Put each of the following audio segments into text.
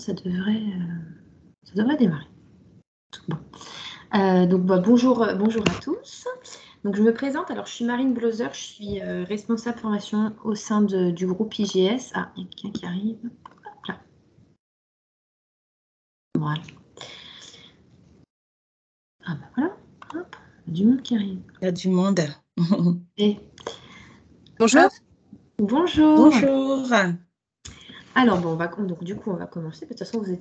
ça devrait démarrer. Bon. Donc, bonjour à tous. Donc, je me présente. Alors, je suis Marine Bloser, je suis responsable formation au sein du groupe IGS. Ah, il y a quelqu'un qui arrive. Hop là. Voilà. Ah, ben voilà. Hop, il y a du monde qui arrive. Il y a du monde. Et... Bonjour. Hop. Bonjour. Bonjour. Alors, bon, donc, du coup, on va commencer. De toute façon, vous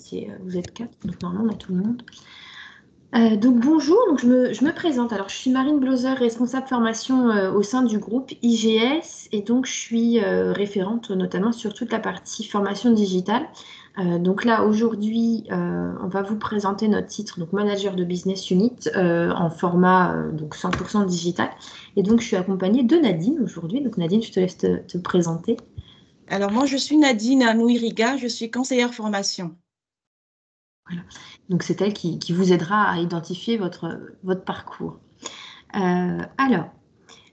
êtes 4, donc normalement, on a tout le monde. Donc bonjour, donc je me présente. Alors je suis Marine Bloser, responsable formation au sein du groupe IGS et donc je suis référente notamment sur toute la partie formation digitale. Donc là aujourd'hui, on va vous présenter notre titre, donc manager de business unit en format donc 100% digital. Et donc je suis accompagnée de Nadine aujourd'hui. Donc Nadine, je te laisse te présenter. Alors moi je suis Nadine Anouiriga, je suis conseillère formation. Voilà. Donc c'est elle qui vous aidera à identifier votre parcours. Alors,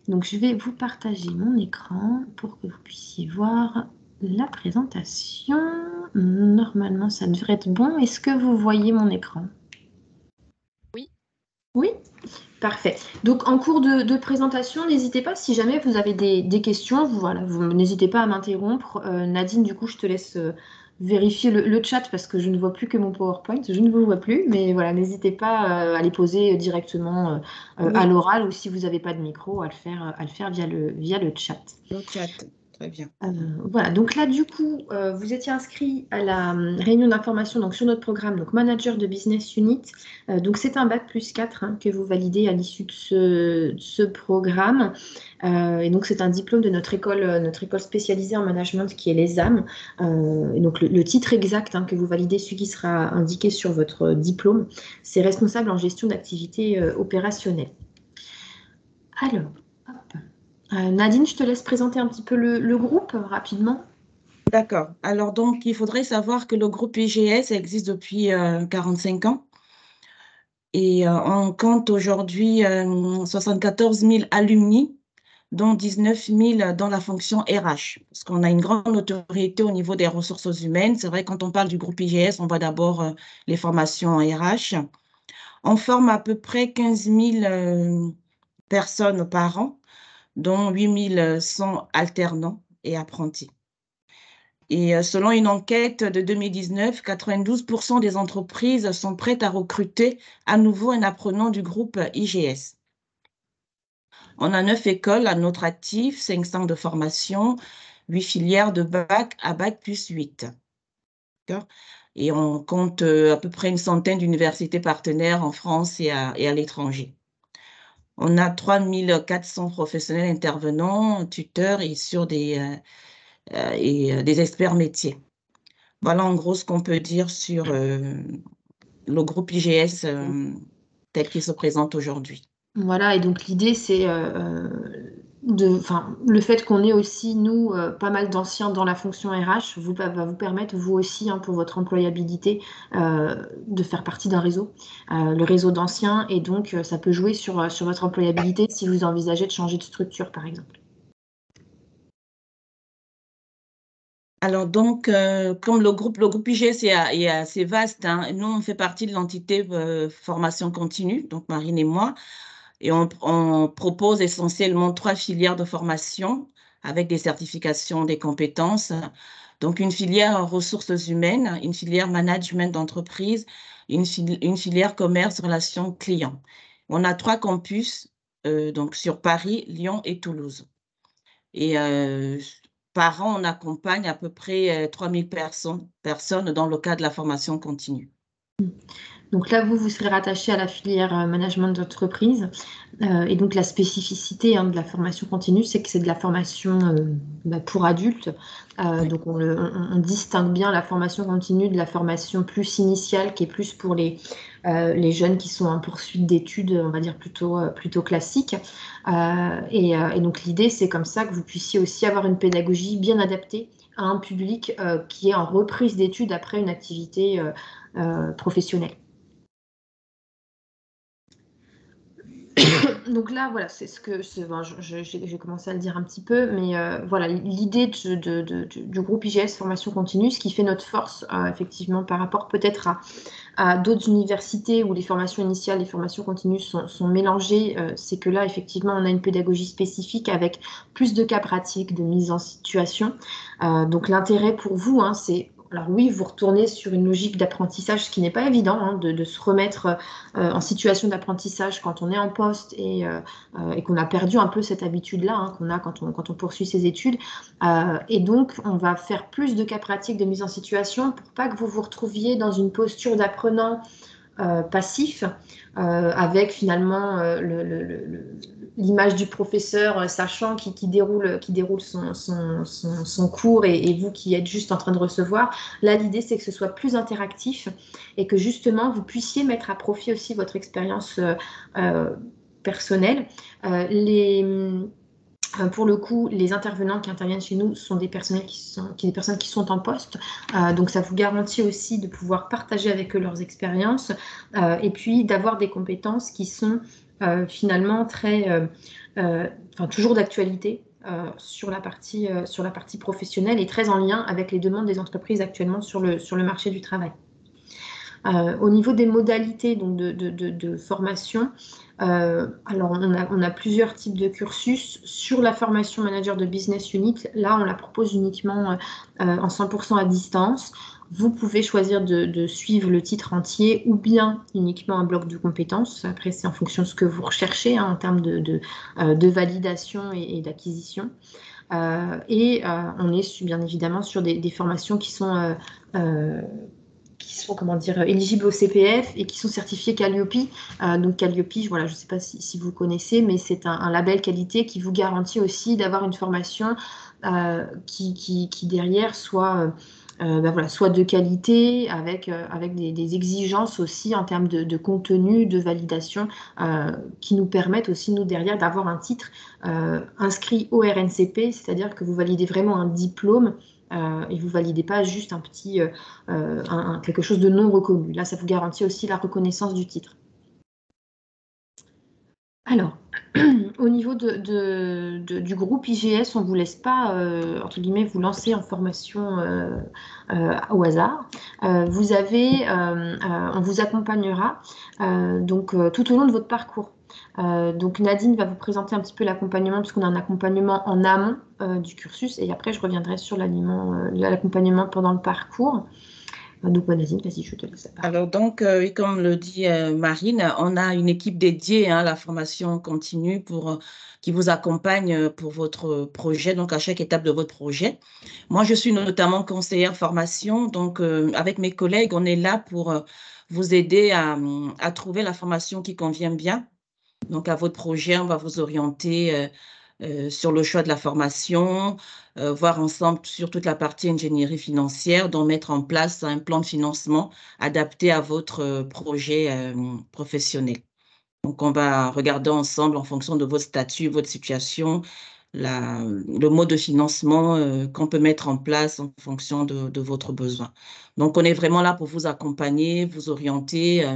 donc je vais vous partager mon écran pour que vous puissiez voir la présentation. Normalement, ça devrait être bon. Est-ce que vous voyez mon écran? Oui. Oui? Parfait. Donc en cours de présentation, n'hésitez pas, si jamais vous avez des questions, vous n'hésitez pas à m'interrompre. Nadine, du coup, je te laisse vérifier le chat parce que je ne vois plus que mon PowerPoint. Je ne vous vois plus, mais voilà, n'hésitez pas à les poser directement à l'oral ou si vous n'avez pas de micro, à le faire via le chat. Le chat, très bien. Voilà, donc là, du coup, vous étiez inscrit à la réunion d'information donc, sur notre programme, donc Manager de Business Unit. Donc, c'est un bac plus 4 que vous validez à l'issue de ce programme. Et donc, c'est un diplôme de notre école spécialisée en management qui est l'ESAM. Et donc, le titre exact que vous validez, celui qui sera indiqué sur votre diplôme, c'est responsable en gestion d'activités opérationnelles. Alors, hop. Nadine, je te laisse présenter un petit peu le groupe rapidement. D'accord. Alors donc, il faudrait savoir que le groupe IGS existe depuis 45 ans et on compte aujourd'hui 74 000 alumni, dont 19 000 dans la fonction RH, parce qu'on a une grande notoriété au niveau des ressources humaines. C'est vrai, quand on parle du groupe IGS, on voit d'abord les formations en RH. On forme à peu près 15 000 personnes par an, dont 8 100 alternants et apprentis. Et selon une enquête de 2019, 92% des entreprises sont prêtes à recruter à nouveau un apprenant du groupe IGS. On a 9 écoles à notre actif, 5 centres de formation, 8 filières de bac à bac plus 8. Et on compte à peu près une centaine d'universités partenaires en France et à l'étranger. On a 3400 professionnels intervenants, tuteurs et sur des experts métiers. Voilà en gros ce qu'on peut dire sur le groupe IGS tel qu'il se présente aujourd'hui. Voilà, et donc l'idée, c'est le fait qu'on ait aussi, nous, pas mal d'anciens dans la fonction RH, va vous permettre, vous aussi, pour votre employabilité, de faire partie d'un réseau, le réseau d'anciens, et donc ça peut jouer sur votre employabilité si vous envisagez de changer de structure, par exemple. Alors donc, comme le groupe IGS est assez vaste, nous on fait partie de l'entité formation continue, donc Marine et moi, et on propose essentiellement 3 filières de formation avec des certifications, des compétences. Donc une filière ressources humaines, une filière management d'entreprise, une filière commerce, relations clients. On a 3 campus, donc sur Paris, Lyon et Toulouse. Et par an, on accompagne à peu près 3000 personnes dans le cadre de la formation continue. Donc là, vous serez rattaché à la filière management d'entreprise. Et donc la spécificité de la formation continue, c'est que c'est de la formation pour adultes. Oui. Donc on distingue bien la formation continue de la formation plus initiale, qui est plus pour les jeunes qui sont en poursuite d'études, on va dire plutôt classiques. Et donc l'idée, c'est comme ça que vous puissiez aussi avoir une pédagogie bien adaptée à un public qui est en reprise d'études après une activité professionnelle. donc là, voilà, c'est ce que bon, j'ai commencé à le dire un petit peu, mais voilà, l'idée du groupe IGS Formation Continue, ce qui fait notre force, effectivement, par rapport peut-être à d'autres universités où les formations initiales et les formations continues sont mélangées, c'est que là, effectivement, on a une pédagogie spécifique avec plus de cas pratiques, de mise en situation. Donc l'intérêt pour vous, hein, c'est, alors oui, vous retournez sur une logique d'apprentissage, ce qui n'est pas évident, hein, de se remettre en situation d'apprentissage quand on est en poste et qu'on a perdu un peu cette habitude-là, hein, qu'on a quand on poursuit ses études. Et donc, on va faire plus de cas pratiques de mise en situation pour pas que vous vous retrouviez dans une posture d'apprenant passif, avec finalement l'image du professeur sachant qui déroule son cours et vous qui êtes juste en train de recevoir. Là, l'idée, c'est que ce soit plus interactif et que justement, vous puissiez mettre à profit aussi votre expérience personnelle. Pour le coup, les intervenants qui interviennent chez nous sont des personnes qui sont en poste. Donc, ça vous garantit aussi de pouvoir partager avec eux leurs expériences et puis d'avoir des compétences qui sont finalement toujours d'actualité sur la partie professionnelle et très en lien avec les demandes des entreprises actuellement sur le marché du travail. Au niveau des modalités donc de formation, alors on a plusieurs types de cursus. Sur la formation manager de business unit, là on la propose uniquement en 100% à distance. Vous pouvez choisir de suivre le titre entier ou bien uniquement un bloc de compétences. Après, c'est en fonction de ce que vous recherchez, hein, en termes de validation et d'acquisition. On est bien évidemment sur des formations qui sont comment dire, éligibles au CPF et qui sont certifiés Calliope. Donc Calliope, voilà, je ne sais pas si vous connaissez, mais c'est un label qualité qui vous garantit aussi d'avoir une formation qui derrière soit de qualité, avec des exigences aussi en termes de contenu, de validation, qui nous permettent aussi, nous, derrière, d'avoir un titre inscrit au RNCP, c'est-à-dire que vous validez vraiment un diplôme et vous ne validez pas juste quelque chose de non reconnu. Là, ça vous garantit aussi la reconnaissance du titre. Alors, au niveau du groupe IGS, on ne vous laisse pas, entre guillemets, vous lancer en formation au hasard. On vous accompagnera tout au long de votre parcours. Donc Nadine va vous présenter un petit peu l'accompagnement, parce qu'on a un accompagnement en amont du cursus, et après je reviendrai sur l'accompagnement pendant le parcours. Donc Nadine, vas-y, je te laisse la parole. Alors donc, oui, comme le dit Marine, on a une équipe dédiée à la formation continue qui vous accompagne pour votre projet, donc à chaque étape de votre projet. Moi, je suis notamment conseillère formation, donc avec mes collègues, on est là pour vous aider à trouver la formation qui convient bien. Donc, à votre projet, on va vous orienter sur le choix de la formation, voir ensemble sur toute la partie ingénierie financière, donc mettre en place un plan de financement adapté à votre projet professionnel. Donc, on va regarder ensemble en fonction de votre statut, votre situation, le mode de financement qu'on peut mettre en place en fonction de votre besoin. Donc, on est vraiment là pour vous accompagner, vous orienter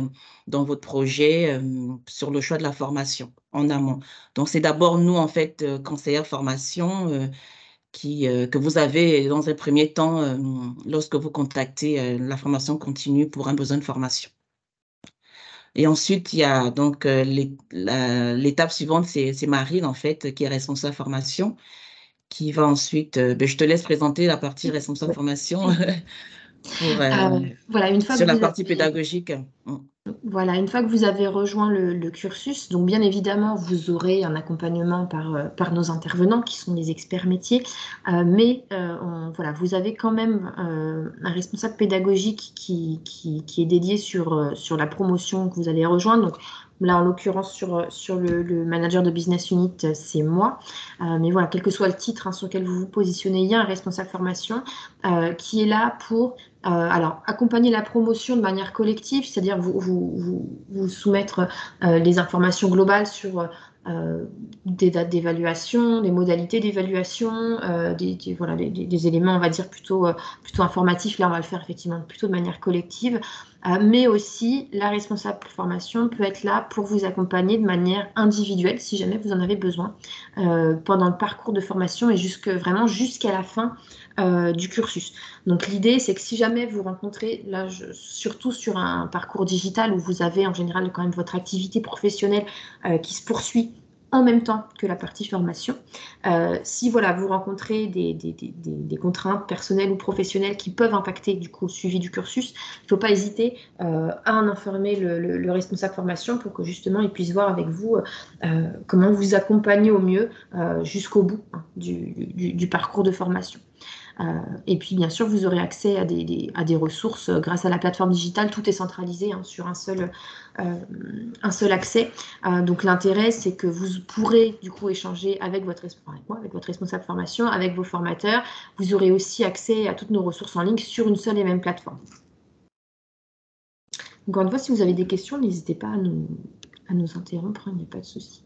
dans votre projet sur le choix de la formation en amont. Donc, c'est d'abord nous, en fait, conseillères formation, que vous avez dans un premier temps lorsque vous contactez la formation continue pour un besoin de formation. Et ensuite, il y a donc l'étape suivante, c'est Marine, en fait, qui est responsable formation, qui va ensuite, je te laisse présenter la partie responsable formation Voilà, une fois sur que la vous partie avez... pédagogique. Voilà, une fois que vous avez rejoint le cursus, donc bien évidemment, vous aurez un accompagnement par nos intervenants qui sont des experts métiers, mais voilà, vous avez quand même un responsable pédagogique qui est dédié sur la promotion que vous allez rejoindre. Donc là, en l'occurrence, sur le manager de business unit, c'est moi. Mais voilà, quel que soit le titre sur lequel vous vous positionnez, il y a un responsable formation qui est là pour accompagner la promotion de manière collective, c'est-à-dire vous soumettre les informations globales sur des dates d'évaluation, des modalités d'évaluation, voilà, des éléments, on va dire, plutôt informatifs. Là, on va le faire effectivement plutôt de manière collective. Mais aussi, la responsable formation peut être là pour vous accompagner de manière individuelle, si jamais vous en avez besoin, pendant le parcours de formation et vraiment jusqu'à la fin du cursus. Donc l'idée, c'est que si jamais vous rencontrez, là, surtout sur un parcours digital où vous avez en général quand même votre activité professionnelle qui se poursuit en même temps que la partie formation. Si voilà, vous rencontrez des contraintes personnelles ou professionnelles qui peuvent impacter du coup le suivi du cursus, il ne faut pas hésiter à en informer le responsable formation pour que justement il puisse voir avec vous comment vous accompagner au mieux jusqu'au bout du parcours de formation. Et puis, bien sûr, vous aurez accès à des ressources grâce à la plateforme digitale. Tout est centralisé sur un seul accès. Donc, l'intérêt, c'est que vous pourrez, du coup, échanger avec votre responsable formation, avec vos formateurs. Vous aurez aussi accès à toutes nos ressources en ligne sur une seule et même plateforme. Encore une fois, si vous avez des questions, n'hésitez pas à nous interrompre, il n'y a pas de souci.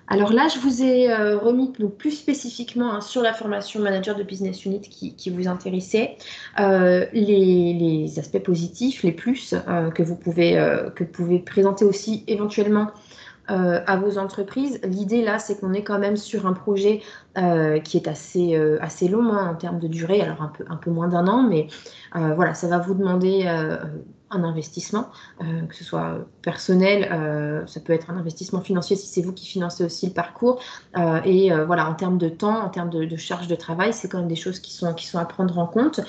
Alors là, je vous ai remis donc, plus spécifiquement sur la formation manager de business unit qui vous intéressait, les aspects positifs, les plus que vous pouvez présenter aussi éventuellement à vos entreprises. L'idée là, c'est qu'on est quand même sur un projet qui est assez long en termes de durée, alors un peu moins d'1 an, mais voilà, ça va vous demander un investissement, que ce soit personnel, ça peut être un investissement financier si c'est vous qui financez aussi le parcours, et voilà, en termes de temps, en termes de charge de travail, c'est quand même des choses qui sont à prendre en compte.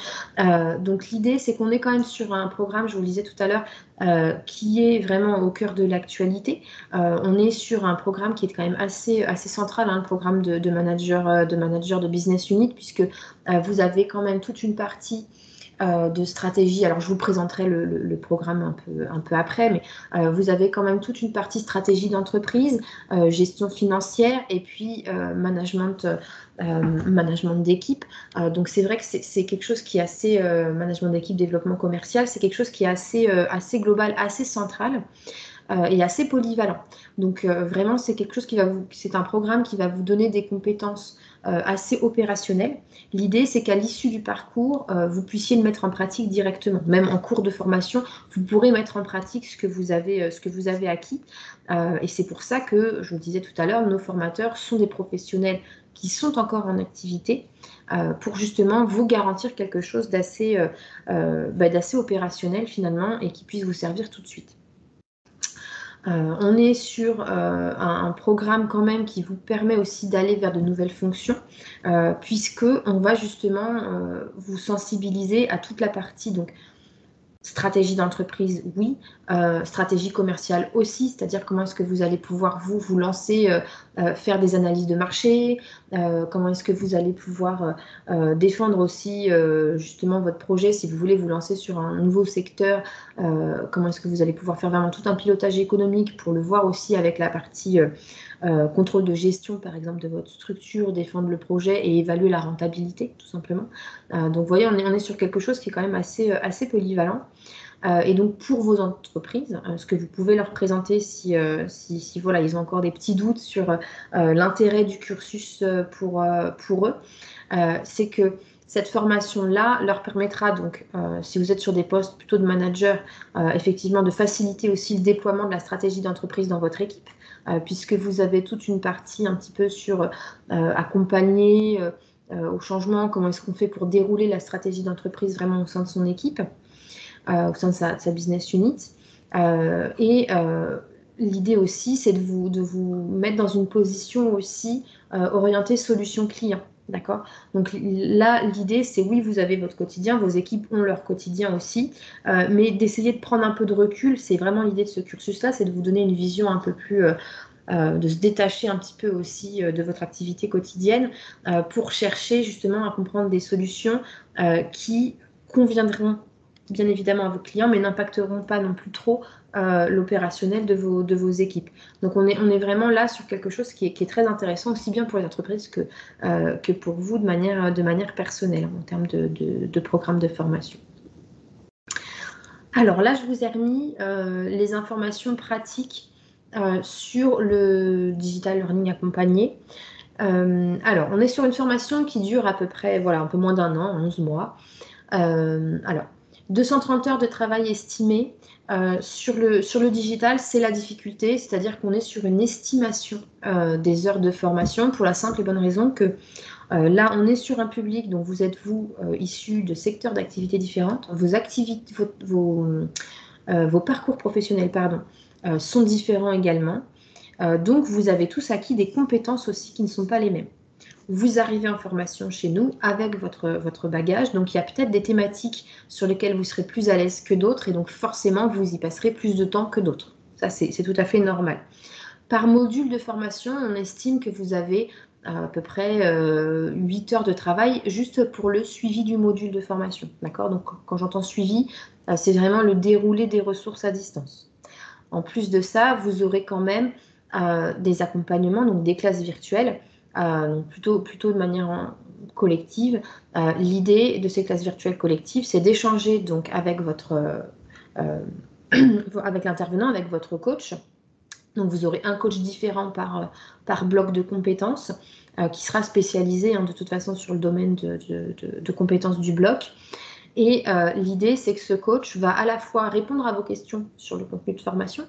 Donc l'idée, c'est qu'on est quand même sur un programme, je vous le disais tout à l'heure, qui est vraiment au cœur de l'actualité. On est sur un programme qui est quand même assez central, le programme de manager de business unit, puisque vous avez quand même toute une partie de stratégie. Alors, je vous présenterai le programme un peu après, mais vous avez quand même toute une partie stratégie d'entreprise, gestion financière et puis management d'équipe. Donc, c'est vrai que c'est quelque chose qui est assez, management d'équipe, développement commercial, c'est quelque chose qui est assez global, assez central. Et assez polyvalent. Donc vraiment, c'est quelque chose c'est un programme qui va vous donner des compétences assez opérationnelles. L'idée, c'est qu'à l'issue du parcours, vous puissiez le mettre en pratique directement. Même en cours de formation, vous pourrez mettre en pratique ce que vous avez acquis. Et c'est pour ça que, je vous le disais tout à l'heure, nos formateurs sont des professionnels qui sont encore en activité pour justement vous garantir quelque chose d'assez opérationnel finalement et qui puisse vous servir tout de suite. On est sur un programme quand même qui vous permet aussi d'aller vers de nouvelles fonctions, puisque on va justement vous sensibiliser à toute la partie donc stratégie d'entreprise, oui. Stratégie commerciale aussi, c'est-à-dire comment est-ce que vous allez pouvoir vous lancer, faire des analyses de marché, comment est-ce que vous allez pouvoir défendre aussi justement votre projet si vous voulez vous lancer sur un nouveau secteur, comment est-ce que vous allez pouvoir faire vraiment tout un pilotage économique pour le voir aussi avec la partie contrôle de gestion par exemple de votre structure, défendre le projet et évaluer la rentabilité tout simplement. Donc vous voyez, on est sur quelque chose qui est quand même assez polyvalent. Et donc pour vos entreprises, ce que vous pouvez leur présenter si voilà, ils ont encore des petits doutes sur l'intérêt du cursus pour eux, c'est que cette formation-là leur permettra donc, si vous êtes sur des postes plutôt de manager, effectivement de faciliter aussi le déploiement de la stratégie d'entreprise dans votre équipe, puisque vous avez toute une partie un petit peu sur accompagner au changement, comment est-ce qu'on fait pour dérouler la stratégie d'entreprise vraiment au sein de son équipe, au sein de sa business unit. L'idée aussi, c'est de vous mettre dans une position aussi orientée solution client. D'accord? Donc là, l'idée, c'est oui, vous avez votre quotidien, vos équipes ont leur quotidien aussi, mais d'essayer de prendre un peu de recul. C'est vraiment l'idée de ce cursus-là, c'est de vous donner une vision un peu plus... de se détacher un petit peu aussi de votre activité quotidienne pour chercher justement à comprendre des solutions qui conviendront bien évidemment à vos clients, mais n'impacteront pas non plus trop l'opérationnel de vos équipes. Donc on est vraiment là sur quelque chose qui est très intéressant, aussi bien pour les entreprises que pour vous de manière personnelle en termes de programme de formation. Alors là, je vous ai remis les informations pratiques sur le digital learning accompagné. Alors, on est sur une formation qui dure à peu près, voilà, un peu moins d'1 an, 11 mois. Alors, 230 heures de travail estimées. Sur le digital, c'est la difficulté, c'est-à-dire qu'on est sur une estimation des heures de formation pour la simple et bonne raison que là, on est sur un public dont vous êtes, issus de secteurs d'activités différentes. Vos parcours professionnels, pardon, sont différents également. Donc, vous avez tous acquis des compétences aussi qui ne sont pas les mêmes. Vous arrivez en formation chez nous avec votre bagage, donc il y a peut-être des thématiques sur lesquelles vous serez plus à l'aise que d'autres, et donc forcément, vous y passerez plus de temps que d'autres. Ça, c'est tout à fait normal. Par module de formation, on estime que vous avez à peu près 8 heures de travail juste pour le suivi du module de formation. D'accord? Donc, quand j'entends suivi, c'est vraiment le déroulé des ressources à distance. En plus de ça, vous aurez quand même des accompagnements, donc des classes virtuelles, donc plutôt de manière collective. L'idée de ces classes virtuelles collectives, c'est d'échanger donc avec avec l'intervenant, avec votre coach. Donc vous aurez un coach différent par bloc de compétences qui sera spécialisé de toute façon sur le domaine de compétences du bloc. Et l'idée, c'est que ce coach va à la fois répondre à vos questions sur le contenu de formation,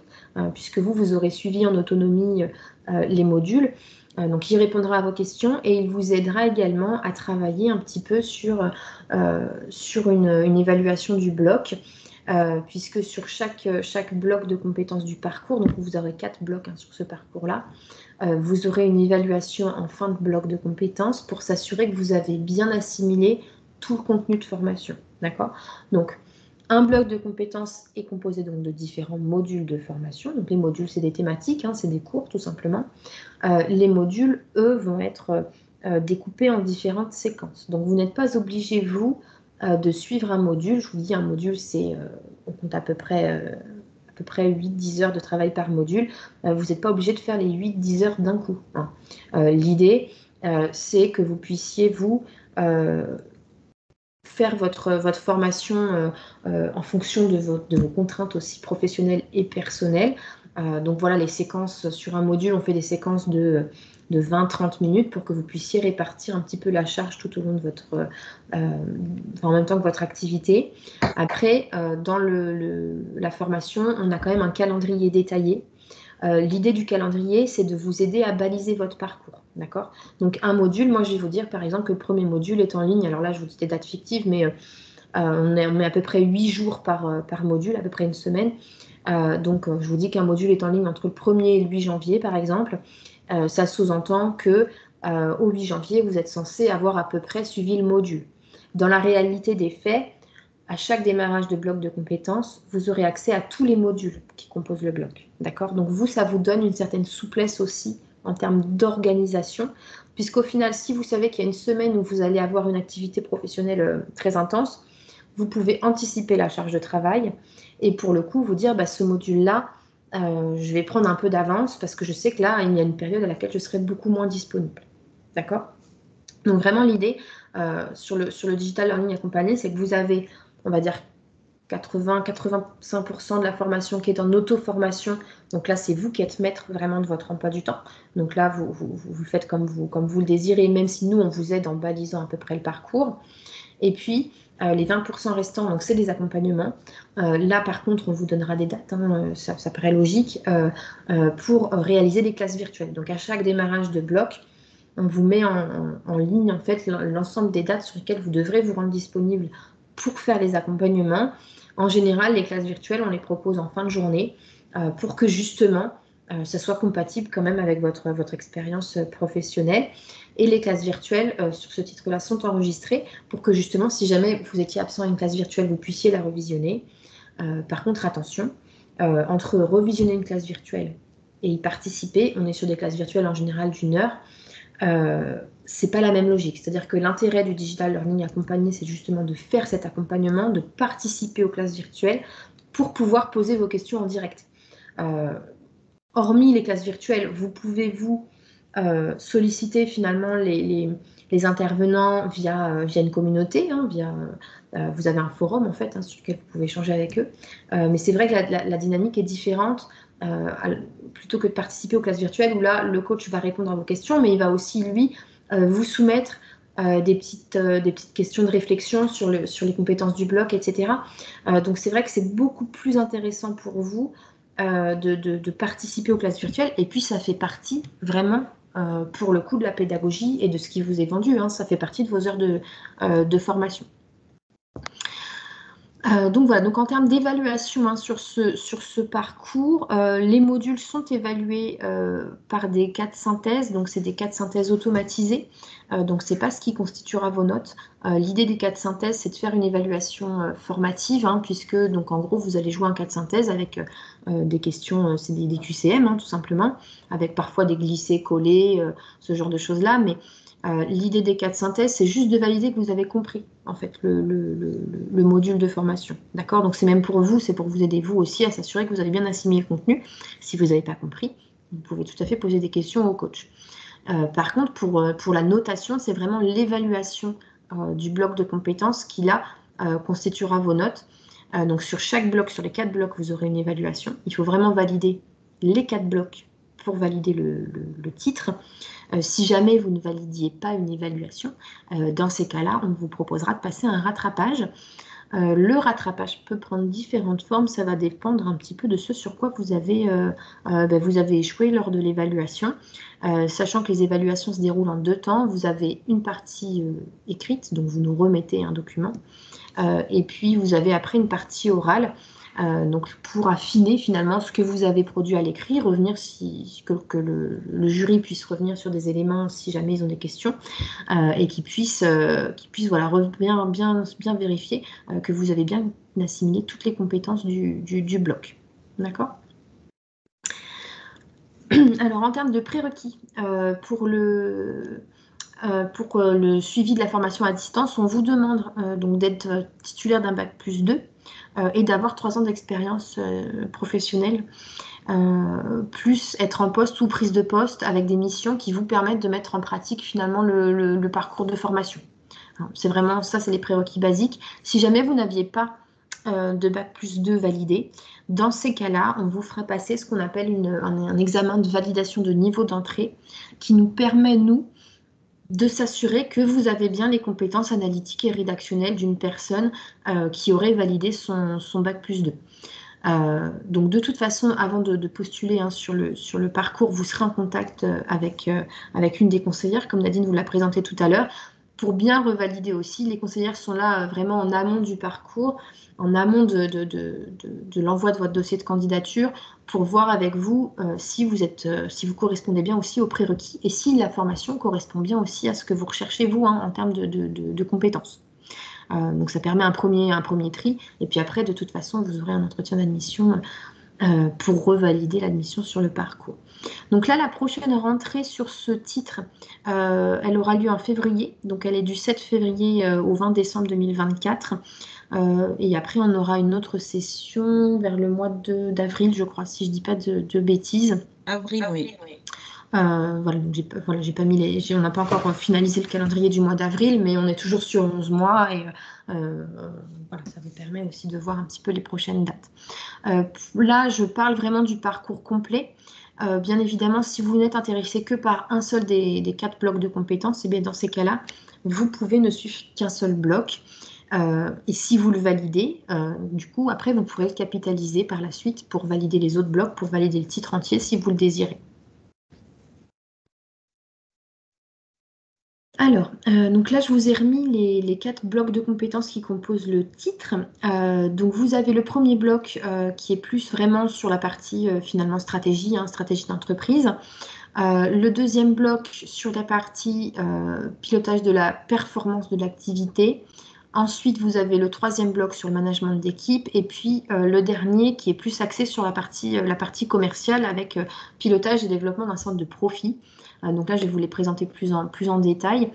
puisque vous aurez suivi en autonomie les modules. Donc, il répondra à vos questions et il vous aidera également à travailler un petit peu sur une évaluation du bloc, puisque sur chaque bloc de compétences du parcours, donc vous aurez 4 blocs sur ce parcours-là, vous aurez une évaluation en fin de bloc de compétences pour s'assurer que vous avez bien assimilé tout le contenu de formation. D'accord? Donc, un bloc de compétences est composé donc de différents modules de formation. Donc, les modules, c'est des thématiques, c'est des cours tout simplement. Les modules, eux, vont être découpés en différentes séquences. Donc, vous n'êtes pas obligé, vous, de suivre un module. Je vous dis, un module, on compte à peu près 8-10 heures de travail par module. Vous n'êtes pas obligé de faire les 8-10 heures d'un coup. L'idée, c'est que vous puissiez, faire votre formation en fonction de vos contraintes aussi professionnelles et personnelles. Donc voilà, les séquences sur un module, on fait des séquences de 20-30 minutes pour que vous puissiez répartir un petit peu la charge tout au long de en même temps que votre activité. Après, dans la formation, on a quand même un calendrier détaillé. L'idée du calendrier, c'est de vous aider à baliser votre parcours. D'accord? Donc, un module, moi, je vais vous dire, par exemple, que le premier module est en ligne. Alors là, je vous dis des dates fictives, mais on met à peu près 8 jours par module, à peu près une semaine. Donc, je vous dis qu'un module est en ligne entre le 1er et le 8 janvier, par exemple. Ça sous-entend que au 8 janvier, vous êtes censé avoir à peu près suivi le module. Dans la réalité des faits, à chaque démarrage de bloc de compétences, vous aurez accès à tous les modules qui composent le bloc. D'accord? Donc vous, ça vous donne une certaine souplesse aussi en termes d'organisation, puisqu'au final, si vous savez qu'il y a une semaine où vous allez avoir une activité professionnelle très intense, vous pouvez anticiper la charge de travail et pour le coup, vous dire, ce module-là, je vais prendre un peu d'avance parce que je sais que là, il y a une période à laquelle je serai beaucoup moins disponible. D'accord? Donc vraiment, l'idée sur le digital learning accompagné, c'est que vous avez, on va dire, 80-85% de la formation qui est en auto-formation. Donc là, c'est vous qui êtes maître vraiment de votre emploi du temps. Donc là, vous faites comme vous le désirez, même si nous, on vous aide en balisant à peu près le parcours. Et puis, les 20% restants, donc c'est des accompagnements. Là, par contre, on vous donnera des dates, ça paraît logique, pour réaliser des classes virtuelles. Donc à chaque démarrage de bloc, on vous met en ligne en fait l'ensemble des dates sur lesquelles vous devrez vous rendre disponible pour faire les accompagnements. En général, les classes virtuelles, on les propose en fin de journée pour que justement, ça soit compatible quand même avec votre expérience professionnelle. Et les classes virtuelles, sur ce titre-là, sont enregistrées pour que justement, si jamais vous étiez absent à une classe virtuelle, vous puissiez la revisionner. Par contre, attention, entre revisionner une classe virtuelle et y participer, on est sur des classes virtuelles en général d'1 heure. C'est pas la même logique. C'est-à-dire que l'intérêt du digital learning accompagné, c'est justement de faire cet accompagnement, de participer aux classes virtuelles pour pouvoir poser vos questions en direct. Hormis les classes virtuelles, vous pouvez solliciter finalement les intervenants via une communauté, hein, vous avez un forum en fait, hein, sur lequel vous pouvez échanger avec eux. Mais c'est vrai que la dynamique est différente. Plutôt que de participer aux classes virtuelles où là, le coach va répondre à vos questions, mais il va aussi, lui, vous soumettre des petites questions de réflexion sur les compétences du bloc, etc. Donc, c'est vrai que c'est beaucoup plus intéressant pour vous de participer aux classes virtuelles. Et puis, ça fait partie vraiment, pour le coup, de la pédagogie et de ce qui vous est vendu, hein. Ça fait partie de vos heures de formation. Donc voilà, donc en termes d'évaluation, hein, sur ce parcours, les modules sont évalués par des cas de synthèse, donc c'est des cas de synthèse automatisés, donc c'est pas ce qui constituera vos notes. L'idée des cas de synthèse, c'est de faire une évaluation formative, hein, puisque donc en gros vous allez jouer un cas de synthèse avec des questions, c'est des QCM, hein, tout simplement, avec parfois des glissés-collés, ce genre de choses-là, mais l'idée des cas de synthèse, c'est juste de valider que vous avez compris en fait le module de formation. D'accord? Donc c'est même pour vous, c'est pour vous aider vous aussi à s'assurer que vous avez bien assimilé le contenu. Si vous n'avez pas compris, vous pouvez tout à fait poser des questions au coach. Par contre, pour la notation, c'est vraiment l'évaluation du bloc de compétences qui là constituera vos notes. Donc sur chaque bloc, sur les 4 blocs, vous aurez une évaluation. Il faut vraiment valider les 4 blocs pour valider le titre. Si jamais vous ne validiez pas une évaluation, dans ces cas-là, on vous proposera de passer un rattrapage. Le rattrapage peut prendre différentes formes, ça va dépendre un petit peu de ce sur quoi vous avez échoué lors de l'évaluation. Sachant que les évaluations se déroulent en 2 temps, vous avez une partie écrite, donc vous nous remettez un document, et puis vous avez après une partie orale. Donc pour affiner finalement ce que vous avez produit à l'écrit, revenir que le jury puisse revenir sur des éléments si jamais ils ont des questions, et qu'ils puissent voilà, bien vérifier que vous avez bien assimilé toutes les compétences du bloc. D'accord ? Alors en termes de prérequis, pour le suivi de la formation à distance, on vous demande donc d'être titulaire d'un bac+2 et d'avoir 3 ans d'expérience professionnelle, plus être en poste ou prise de poste avec des missions qui vous permettent de mettre en pratique finalement le parcours de formation. C'est vraiment ça, c'est les prérequis basiques. Si jamais vous n'aviez pas de bac+2 validé, dans ces cas-là, on vous fera passer ce qu'on appelle un examen de validation de niveau d'entrée qui nous permet, nous, de s'assurer que vous avez bien les compétences analytiques et rédactionnelles d'une personne qui aurait validé son bac+2. Donc de toute façon, avant de postuler sur le parcours, vous serez en contact avec une des conseillères, comme Nadine vous l'a présenté tout à l'heure, pour bien revalider aussi. Les conseillères sont là vraiment en amont du parcours, en amont de l'envoi de votre dossier de candidature, pour voir avec vous si vous correspondez bien aussi aux prérequis et si la formation correspond bien aussi à ce que vous recherchez vous, hein, en termes de compétences. Donc ça permet un premier tri, et puis après de toute façon vous aurez un entretien d'admission pour revalider l'admission sur le parcours. Donc là, la prochaine rentrée sur ce titre, elle aura lieu en février, donc elle est du 7 février au 20 décembre 2024, et après on aura une autre session vers le mois d'avril, je crois, si je ne dis pas de bêtises. Avril, oui. Voilà, on n'a pas encore finalisé le calendrier du mois d'avril, mais on est toujours sur 11 mois et voilà, ça vous permet aussi de voir un petit peu les prochaines dates. Là, je parle vraiment du parcours complet. Bien évidemment, si vous n'êtes intéressé que par un seul des 4 blocs de compétences, et bien dans ces cas-là, vous pouvez ne suivre qu'un seul bloc. Et si vous le validez, du coup, après, vous pourrez le capitaliser par la suite pour valider les autres blocs, pour valider le titre entier si vous le désirez. Alors, donc là, je vous ai remis les 4 blocs de compétences qui composent le titre. Donc, vous avez le premier bloc qui est plus vraiment sur la partie finalement stratégie, hein, stratégie d'entreprise. Le deuxième bloc sur la partie pilotage de la performance de l'activité. Ensuite, vous avez le troisième bloc sur le management d'équipe. Et puis, le dernier qui est plus axé sur la partie commerciale avec pilotage et développement d'un centre de profit. Donc là, je vais vous les présenter plus en détail.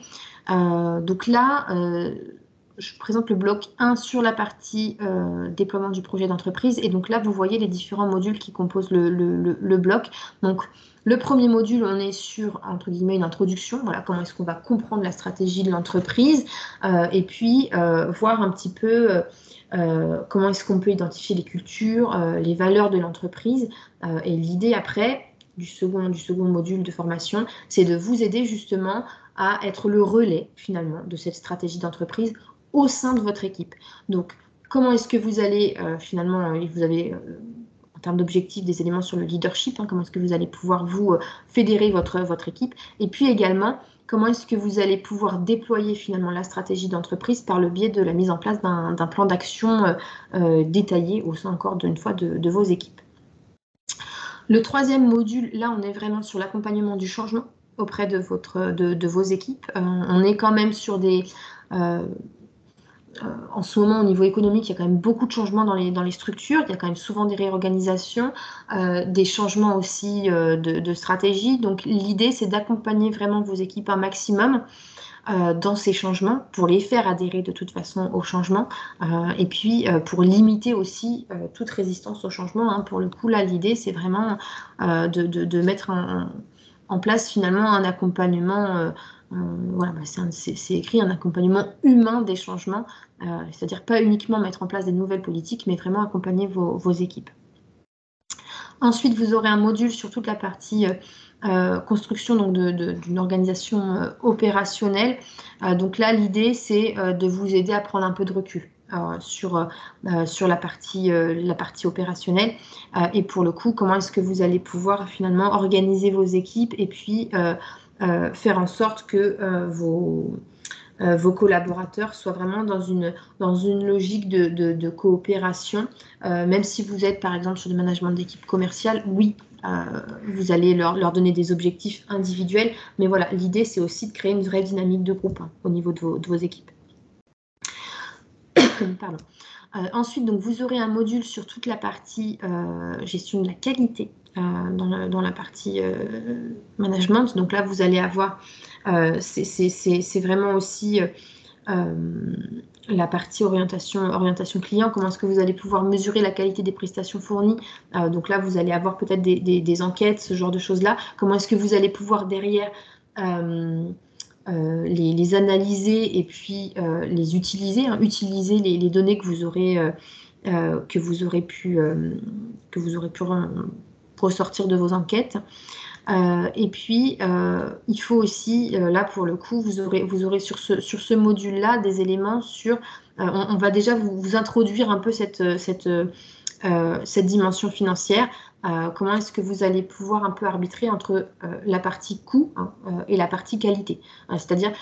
Donc là, je présente le bloc 1 sur la partie déploiement du projet d'entreprise. Et donc là, vous voyez les différents modules qui composent le bloc. Donc, le premier module, on est sur, entre guillemets, une introduction. Voilà, comment est-ce qu'on va comprendre la stratégie de l'entreprise. Et puis, voir un petit peu comment est-ce qu'on peut identifier les cultures, les valeurs de l'entreprise. Et l'idée après, du second module de formation, c'est de vous aider justement à être le relais finalement de cette stratégie d'entreprise au sein de votre équipe. Donc, comment est-ce que vous allez finalement, vous avez en termes d'objectifs des éléments sur le leadership, comment est-ce que vous allez pouvoir vous fédérer votre équipe, et puis également, comment est-ce que vous allez pouvoir déployer finalement la stratégie d'entreprise par le biais de la mise en place d'un plan d'action détaillé au sein encore d'une fois de vos équipes. Le troisième module, là, on est vraiment sur l'accompagnement du changement auprès de vos équipes. On est quand même sur des... en ce moment, au niveau économique, il y a quand même beaucoup de changements dans les structures. Il y a quand même souvent des réorganisations, des changements aussi de stratégie. Donc, l'idée, c'est d'accompagner vraiment vos équipes un maximum dans ces changements, pour les faire adhérer de toute façon au changement, et puis pour limiter aussi toute résistance au changement. Pour le coup, là, l'idée, c'est vraiment de mettre en place finalement un accompagnement, voilà, c'est écrit, un accompagnement humain des changements, c'est-à-dire pas uniquement mettre en place des nouvelles politiques, mais vraiment accompagner vos équipes. Ensuite, vous aurez un module sur toute la partie construction d'une organisation opérationnelle. Donc là, l'idée, c'est de vous aider à prendre un peu de recul sur la partie opérationnelle. Et pour le coup, comment est-ce que vous allez pouvoir finalement organiser vos équipes et puis faire en sorte que vos collaborateurs soient vraiment dans une logique de coopération. Même si vous êtes par exemple sur du management d'équipe commerciale, oui, vous allez leur donner des objectifs individuels, mais voilà, l'idée c'est aussi de créer une vraie dynamique de groupe au niveau de vos équipes. Pardon. Ensuite, donc, vous aurez un module sur toute la partie gestion de la qualité dans la partie management. Donc là, vous allez avoir, c'est vraiment aussi la partie orientation client. Comment est-ce que vous allez pouvoir mesurer la qualité des prestations fournies? Donc là, vous allez avoir peut-être des enquêtes, ce genre de choses-là. Comment est-ce que vous allez pouvoir derrière les analyser et puis les utiliser, utiliser les données que vous aurez pu ressortir de vos enquêtes. Et puis, il faut aussi, là pour le coup, vous aurez sur ce module-là des éléments sur... on va déjà vous introduire un peu cette dimension financière. Comment est-ce que vous allez pouvoir un peu arbitrer entre la partie coût et la partie qualité. C'est-à-dire,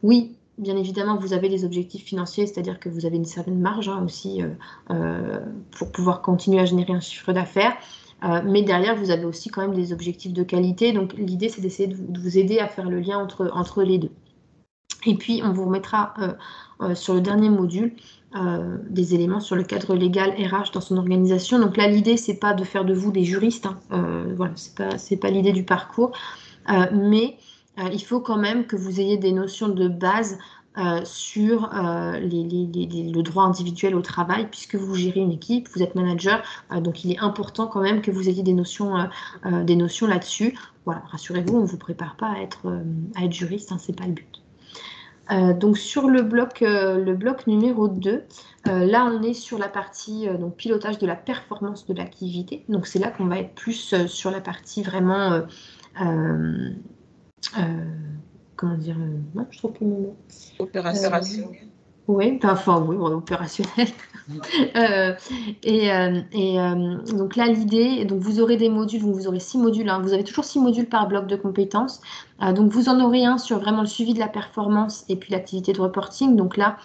oui, bien évidemment, vous avez des objectifs financiers, c'est-à-dire que vous avez une certaine marge aussi pour pouvoir continuer à générer un chiffre d'affaires. Mais derrière, vous avez aussi quand même des objectifs de qualité. Donc, l'idée, c'est d'essayer de vous aider à faire le lien entre les deux. Et puis, on vous remettra sur le dernier module des éléments sur le cadre légal RH dans son organisation. Donc là, l'idée, c'est pas de faire de vous des juristes. Voilà, c'est pas l'idée du parcours. Mais il faut quand même que vous ayez des notions de base sur le droit individuel au travail, puisque vous gérez une équipe, vous êtes manager, donc il est important quand même que vous ayez des notions là-dessus. Voilà, rassurez-vous, on ne vous prépare pas à être juriste, c'est pas le but. Donc sur le bloc numéro 2, là on est sur la partie donc pilotage de la performance de l'activité. Donc c'est là qu'on va être plus sur la partie vraiment comment dire, non, je trouve plus le mot. Opération. Oui, opérationnel. Donc là, l'idée, donc vous aurez des modules, vous aurez 6 modules, vous avez toujours 6 modules par bloc de compétences. Donc vous en aurez un sur vraiment le suivi de la performance et puis l'activité de reporting. Donc là,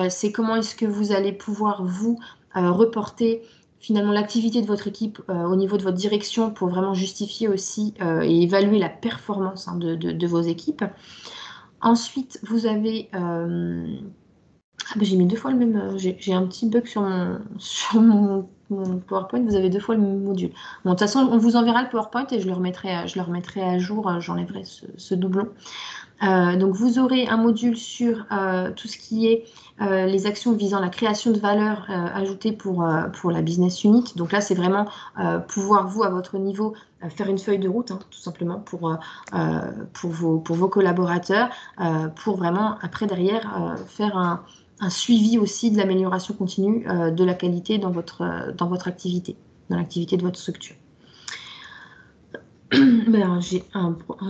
c'est comment est-ce que vous allez pouvoir vous reporter finalement l'activité de votre équipe au niveau de votre direction pour vraiment justifier aussi et évaluer la performance de vos équipes. Ensuite, vous avez... j'ai mis 2 fois le même... J'ai un petit bug sur mon PowerPoint. Vous avez 2 fois le même module. Bon, de toute façon, on vous enverra le PowerPoint et je le remettrai à jour. J'enlèverai ce doublon. Donc, vous aurez un module sur tout ce qui est les actions visant la création de valeur ajoutée pour la business unit. Donc là, c'est vraiment pouvoir, vous, à votre niveau, faire une feuille de route, hein, tout simplement, pour vos collaborateurs, pour vraiment, après, derrière, faire un suivi aussi de l'amélioration continue de la qualité dans votre activité, dans l'activité de votre structure. Ben,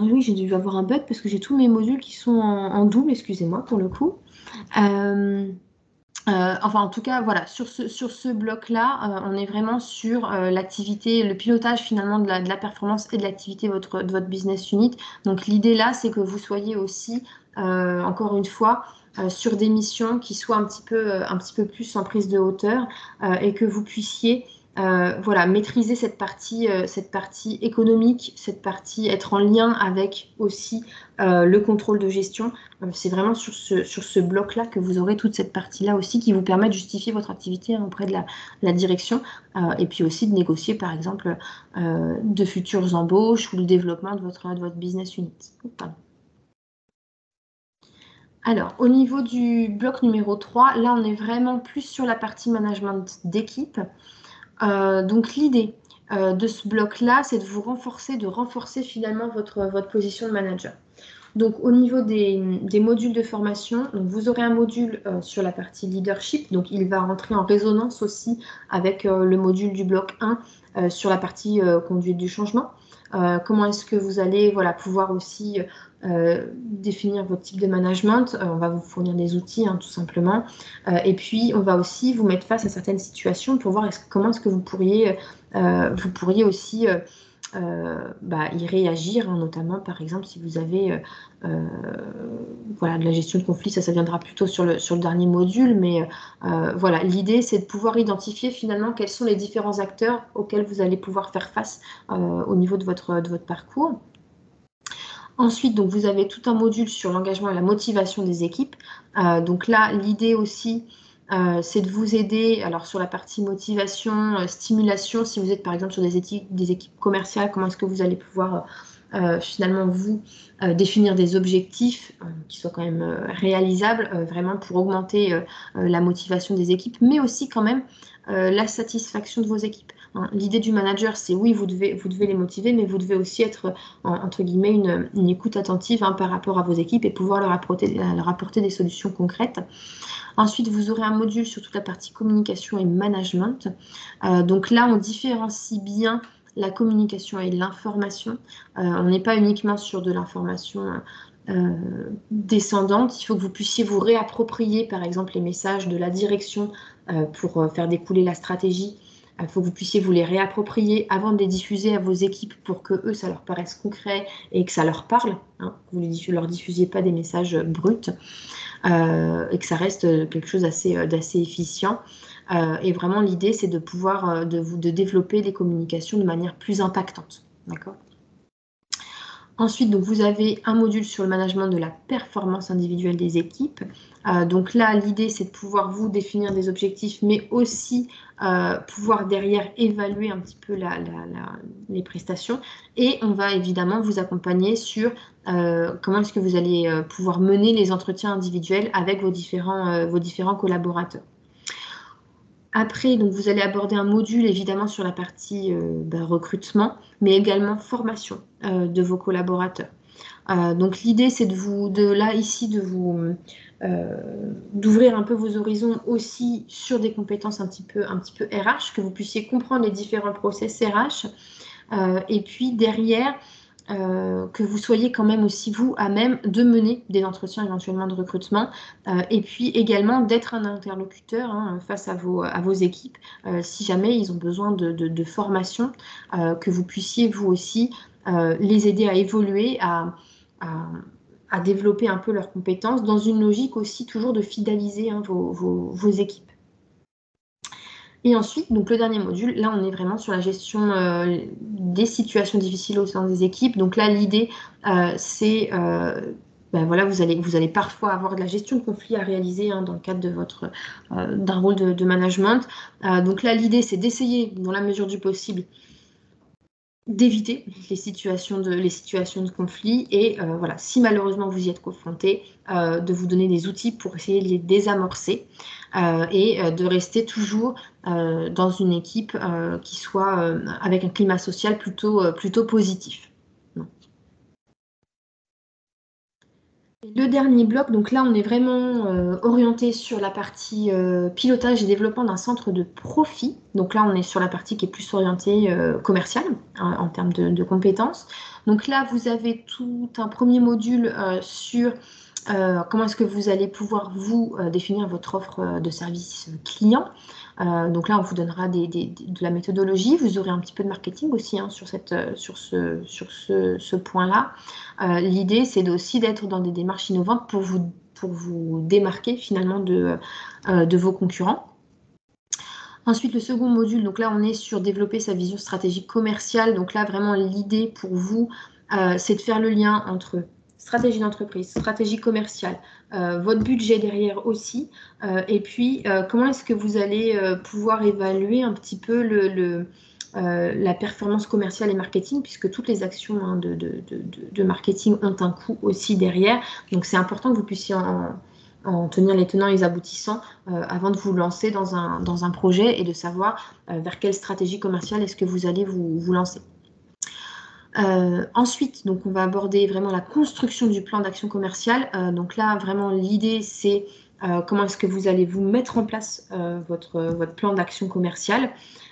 oui, j'ai dû avoir un bug parce que j'ai tous mes modules qui sont en double, excusez-moi pour le coup. Enfin, en tout cas, voilà, sur ce bloc-là, on est vraiment sur l'activité, le pilotage finalement de la performance et de l'activité de votre business unit. Donc, l'idée là, c'est que vous soyez aussi, encore une fois, sur des missions qui soient un petit peu plus en prise de hauteur et que vous puissiez voilà, maîtriser cette partie économique, cette partie être en lien avec aussi le contrôle de gestion. C'est vraiment sur ce bloc-là que vous aurez toute cette partie-là aussi qui vous permet de justifier votre activité auprès de la direction et puis aussi de négocier, par exemple, de futures embauches ou le développement de votre business unit. Pardon. Alors, au niveau du bloc numéro 3, là, on est vraiment plus sur la partie management d'équipe. Donc, l'idée de ce bloc-là, c'est de renforcer finalement votre position de manager. Donc, au niveau des modules de formation, donc vous aurez un module sur la partie leadership. Donc, il va rentrer en résonance aussi avec le module du bloc 1 sur la partie conduite du changement. Comment est-ce que vous allez pouvoir aussi définir votre type de management. On va vous fournir des outils, hein, tout simplement. Et puis, on va aussi vous mettre face à certaines situations pour voir comment est-ce que vous pourriez aussi y réagir, hein, notamment par exemple si vous avez de la gestion de conflit, ça viendra plutôt sur le dernier module, mais voilà, l'idée c'est de pouvoir identifier finalement quels sont les différents acteurs auxquels vous allez pouvoir faire face au niveau de votre parcours. Ensuite, donc, vous avez tout un module sur l'engagement et la motivation des équipes. Donc là, l'idée aussi, c'est de vous aider alors sur la partie motivation, stimulation, si vous êtes par exemple sur des équipes commerciales, comment est-ce que vous allez pouvoir finalement vous définir des objectifs qui soient quand même réalisables, vraiment pour augmenter la motivation des équipes, mais aussi quand même la satisfaction de vos équipes. Hein. L'idée du manager, c'est oui, vous devez les motiver, mais vous devez aussi être, entre guillemets, une écoute attentive par rapport à vos équipes et pouvoir leur apporter des solutions concrètes. Ensuite, vous aurez un module sur toute la partie communication et management. Donc là, on différencie bien la communication et l'information. On n'est pas uniquement sur de l'information descendante. Il faut que vous puissiez vous réapproprier, par exemple, les messages de la direction pour faire découler la stratégie. Il faut que vous puissiez vous les réapproprier avant de les diffuser à vos équipes pour que eux, ça leur paraisse concret et que ça leur parle. Hein. Vous ne leur diffusiez pas des messages bruts et que ça reste quelque chose d'assez efficient. Et vraiment, l'idée, c'est de pouvoir de développer des communications de manière plus impactante. D'accord ? Ensuite, donc, vous avez un module sur le management de la performance individuelle des équipes. Donc là, l'idée, c'est de pouvoir vous définir des objectifs, mais aussi pouvoir derrière évaluer un petit peu les prestations. Et on va évidemment vous accompagner sur comment est-ce que vous allez pouvoir mener les entretiens individuels avec vos différents collaborateurs. Après, donc, vous allez aborder un module évidemment sur la partie recrutement, mais également formation de vos collaborateurs. Donc l'idée, c'est d'ouvrir un peu vos horizons aussi sur des compétences un petit peu RH, que vous puissiez comprendre les différents process RH, et puis derrière, que vous soyez quand même aussi, vous, à même de mener des entretiens éventuellement de recrutement et puis également d'être un interlocuteur face à vos équipes si jamais ils ont besoin de formation, que vous puissiez, vous aussi, les aider à évoluer, à développer un peu leurs compétences dans une logique aussi toujours de fidéliser vos équipes. Et ensuite, donc le dernier module, là on est vraiment sur la gestion des situations difficiles au sein des équipes. Donc là l'idée c'est, vous allez parfois avoir de la gestion de conflits à réaliser dans le cadre de d'un rôle de management. Donc là l'idée c'est d'essayer, dans la mesure du possible, d'éviter les situations de conflit et voilà, si malheureusement vous y êtes confronté, de vous donner des outils pour essayer de les désamorcer et de rester toujours dans une équipe qui soit avec un climat social plutôt positif. Le dernier bloc, donc là on est vraiment orienté sur la partie pilotage et développement d'un centre de profit. Donc là on est sur la partie qui est plus orientée commerciale en termes de compétences. Donc là vous avez tout un premier module sur comment est-ce que vous allez pouvoir vous définir votre offre de service client. Donc là on vous donnera de la méthodologie. Vous aurez un petit peu de marketing aussi hein, sur ce point-là. L'idée, c'est aussi d'être dans des démarches innovantes pour vous démarquer finalement de vos concurrents. Ensuite, le second module, donc là, on est sur développer sa vision stratégique commerciale. Donc là, vraiment, l'idée pour vous, c'est de faire le lien entre stratégie d'entreprise, stratégie commerciale, votre budget derrière aussi, et puis comment est-ce que vous allez pouvoir évaluer un petit peu la performance commerciale et marketing, puisque toutes les actions hein, de marketing ont un coût aussi derrière. Donc, c'est important que vous puissiez en tenir les tenants et les aboutissants avant de vous lancer dans un projet et de savoir vers quelle stratégie commerciale est-ce que vous allez vous lancer. Ensuite, donc, on va aborder vraiment la construction du plan d'action commerciale. Donc là, vraiment, l'idée, c'est comment est-ce que vous allez vous mettre en place votre plan d'action commerciale.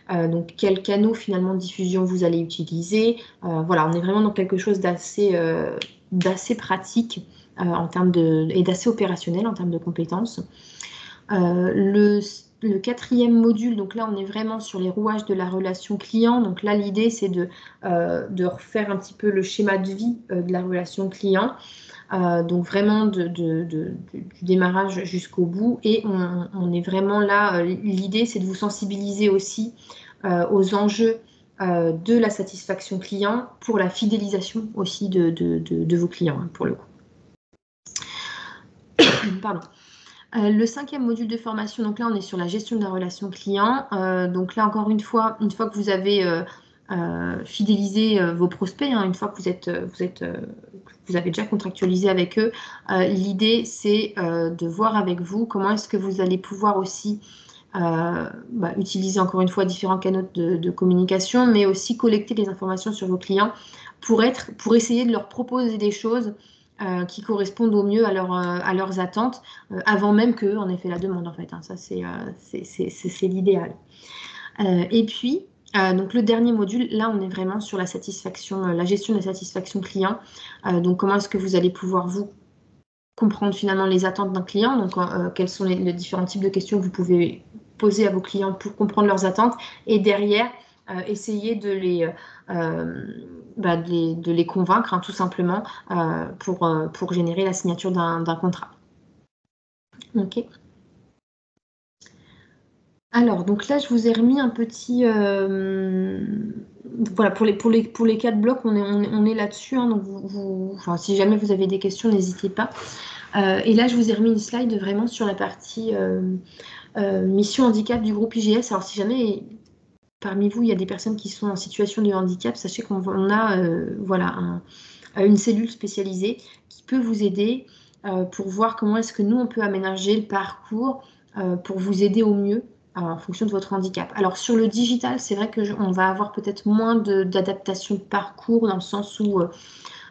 Donc, quels canaux finalement de diffusion vous allez utiliser. Voilà, on est vraiment dans quelque chose d'assez pratique en termes et d'assez opérationnel en termes de compétences. Le quatrième module, donc là, on est vraiment sur les rouages de la relation client. Donc là, l'idée, c'est de refaire un petit peu le schéma de vie de la relation client. Donc vraiment du démarrage jusqu'au bout. Et on est vraiment là, l'idée, c'est de vous sensibiliser aussi aux enjeux de la satisfaction client pour la fidélisation aussi de vos clients, hein, pour le coup. Pardon. Le cinquième module de formation, donc là on est sur la gestion de la relation client. Donc là encore une fois que vous avez fidélisé vos prospects, hein, une fois que vous avez déjà contractualisé avec eux, l'idée c'est de voir avec vous comment est-ce que vous allez pouvoir aussi utiliser encore une fois différents canaux de communication, mais aussi collecter des informations sur vos clients pour essayer de leur proposer des choses qui correspondent au mieux à leurs attentes, avant même qu'eux en aient fait la demande en fait. Hein. Ça, c'est l'idéal. Et puis, donc le dernier module, là, on est vraiment sur la satisfaction, la gestion de la satisfaction client. Donc, comment est-ce que vous allez pouvoir, vous, comprendre finalement les attentes d'un client. Donc, quels sont les différents types de questions que vous pouvez poser à vos clients pour comprendre leurs attentes. Et derrière, essayer de les convaincre, hein, tout simplement, pour générer la signature d'un contrat. OK. Alors, donc là, je vous ai remis un petit... voilà, pour les 4 blocs, on est là-dessus. Hein, donc, enfin, si jamais vous avez des questions, n'hésitez pas. Et là, je vous ai remis une slide vraiment sur la partie mission handicap du groupe IGS. Alors, si jamais parmi vous, il y a des personnes qui sont en situation de handicap, sachez qu'on a une cellule spécialisée qui peut vous aider pour voir comment est-ce que nous, on peut aménager le parcours pour vous aider au mieux en fonction de votre handicap. Alors, sur le digital, c'est vrai qu'on va avoir peut-être moins d'adaptation de parcours dans le sens où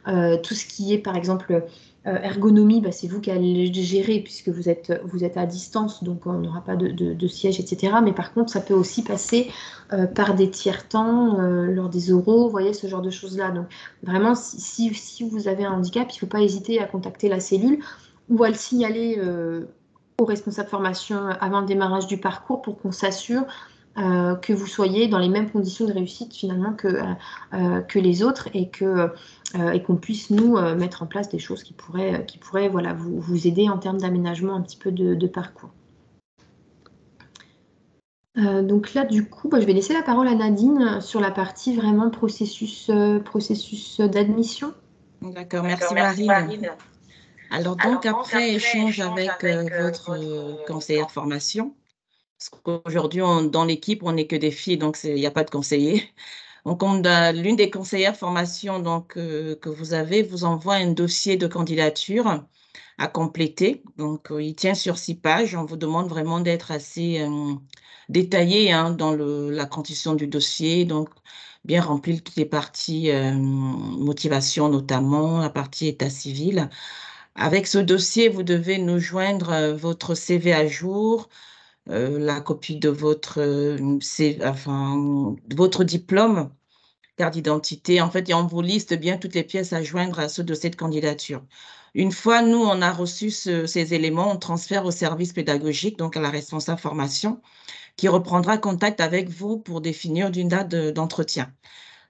tout ce qui est, par exemple, ergonomie, c'est vous qui allez le gérer puisque vous êtes à distance, donc on n'aura pas de siège, etc. Mais par contre, ça peut aussi passer par des tiers-temps lors des oraux, vous voyez, ce genre de choses-là. Donc vraiment, si vous avez un handicap, il ne faut pas hésiter à contacter la cellule ou à le signaler au responsable formation avant le démarrage du parcours pour qu'on s'assure que vous soyez dans les mêmes conditions de réussite finalement que les autres et qu'on puisse nous mettre en place des choses qui pourraient voilà, vous aider en termes d'aménagement un petit peu de parcours. Donc là, du coup, je vais laisser la parole à Nadine sur la partie vraiment processus d'admission. D'accord, merci Marine. Alors donc, après échange avec votre conseillère formation, parce qu'aujourd'hui, dans l'équipe, on n'est que des filles, donc il n'y a pas de conseiller. Donc, l'une des conseillères formation donc, que vous avez vous envoie un dossier de candidature à compléter. Donc, il tient sur 6 pages. On vous demande vraiment d'être assez détaillé hein, dans la constitution du dossier. Donc, bien remplir toutes les parties motivation notamment, la partie état civil. Avec ce dossier, vous devez nous joindre votre CV à jour, la copie de de votre diplôme, carte d'identité. En fait, et on vous liste bien toutes les pièces à joindre à ce dossier de candidature. Une fois, nous, on a reçu ces éléments, on transfère au service pédagogique, donc à la responsable formation, qui reprendra contact avec vous pour définir une date d'entretien.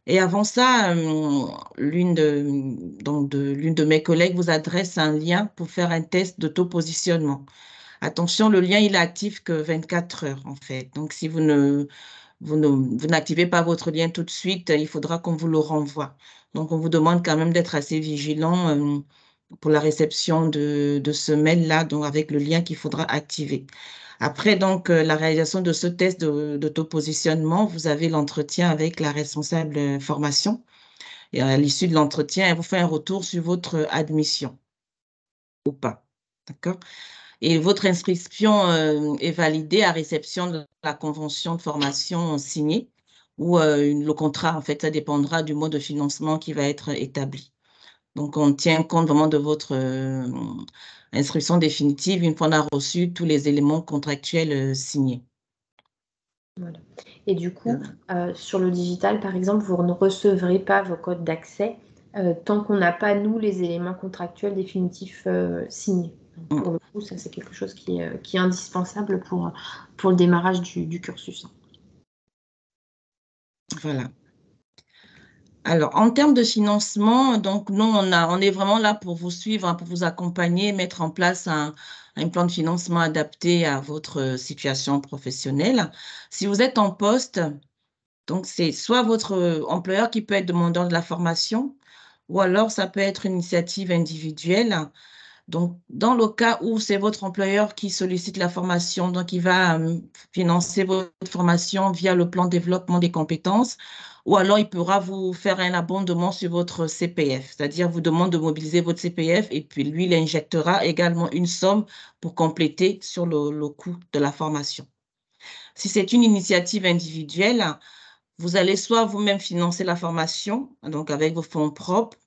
Et avant ça, l'une de mes collègues vous adresse un lien pour faire un test d'auto-positionnement. Attention, le lien, il est actif que 24 heures, en fait. Donc, si vous n'activez pas votre lien tout de suite, il faudra qu'on vous le renvoie. Donc, on vous demande quand même d'être assez vigilant pour la réception de ce mail-là, donc avec le lien qu'il faudra activer. Après, donc, la réalisation de ce test d'auto-positionnement, vous avez l'entretien avec la responsable formation. Et à l'issue de l'entretien, elle vous fait un retour sur votre admission ou pas. D'accord? Et votre inscription est validée à réception de la convention de formation signée ou le contrat, en fait, ça dépendra du mode de financement qui va être établi. Donc, on tient compte vraiment de votre inscription définitive une fois qu'on a reçu tous les éléments contractuels signés. Voilà. Et du coup, sur le digital, par exemple, vous ne recevrez pas vos codes d'accès tant qu'on n'a pas, nous, les éléments contractuels définitifs signés. Donc, pour le coup, ça, c'est quelque chose qui est indispensable pour le démarrage du cursus. Voilà. Alors, en termes de financement, donc nous, on est vraiment là pour vous suivre, hein, pour vous accompagner, mettre en place un plan de financement adapté à votre situation professionnelle. Si vous êtes en poste, donc c'est soit votre employeur qui peut être demandeur de la formation, ou alors ça peut être une initiative individuelle. Donc, dans le cas où c'est votre employeur qui sollicite la formation, donc il va financer votre formation via le plan de développement des compétences, ou alors il pourra vous faire un abondement sur votre CPF, c'est-à-dire vous demande de mobiliser votre CPF et puis lui, il injectera également une somme pour compléter sur le coût de la formation. Si c'est une initiative individuelle, vous allez soit vous-même financer la formation, donc avec vos fonds propres,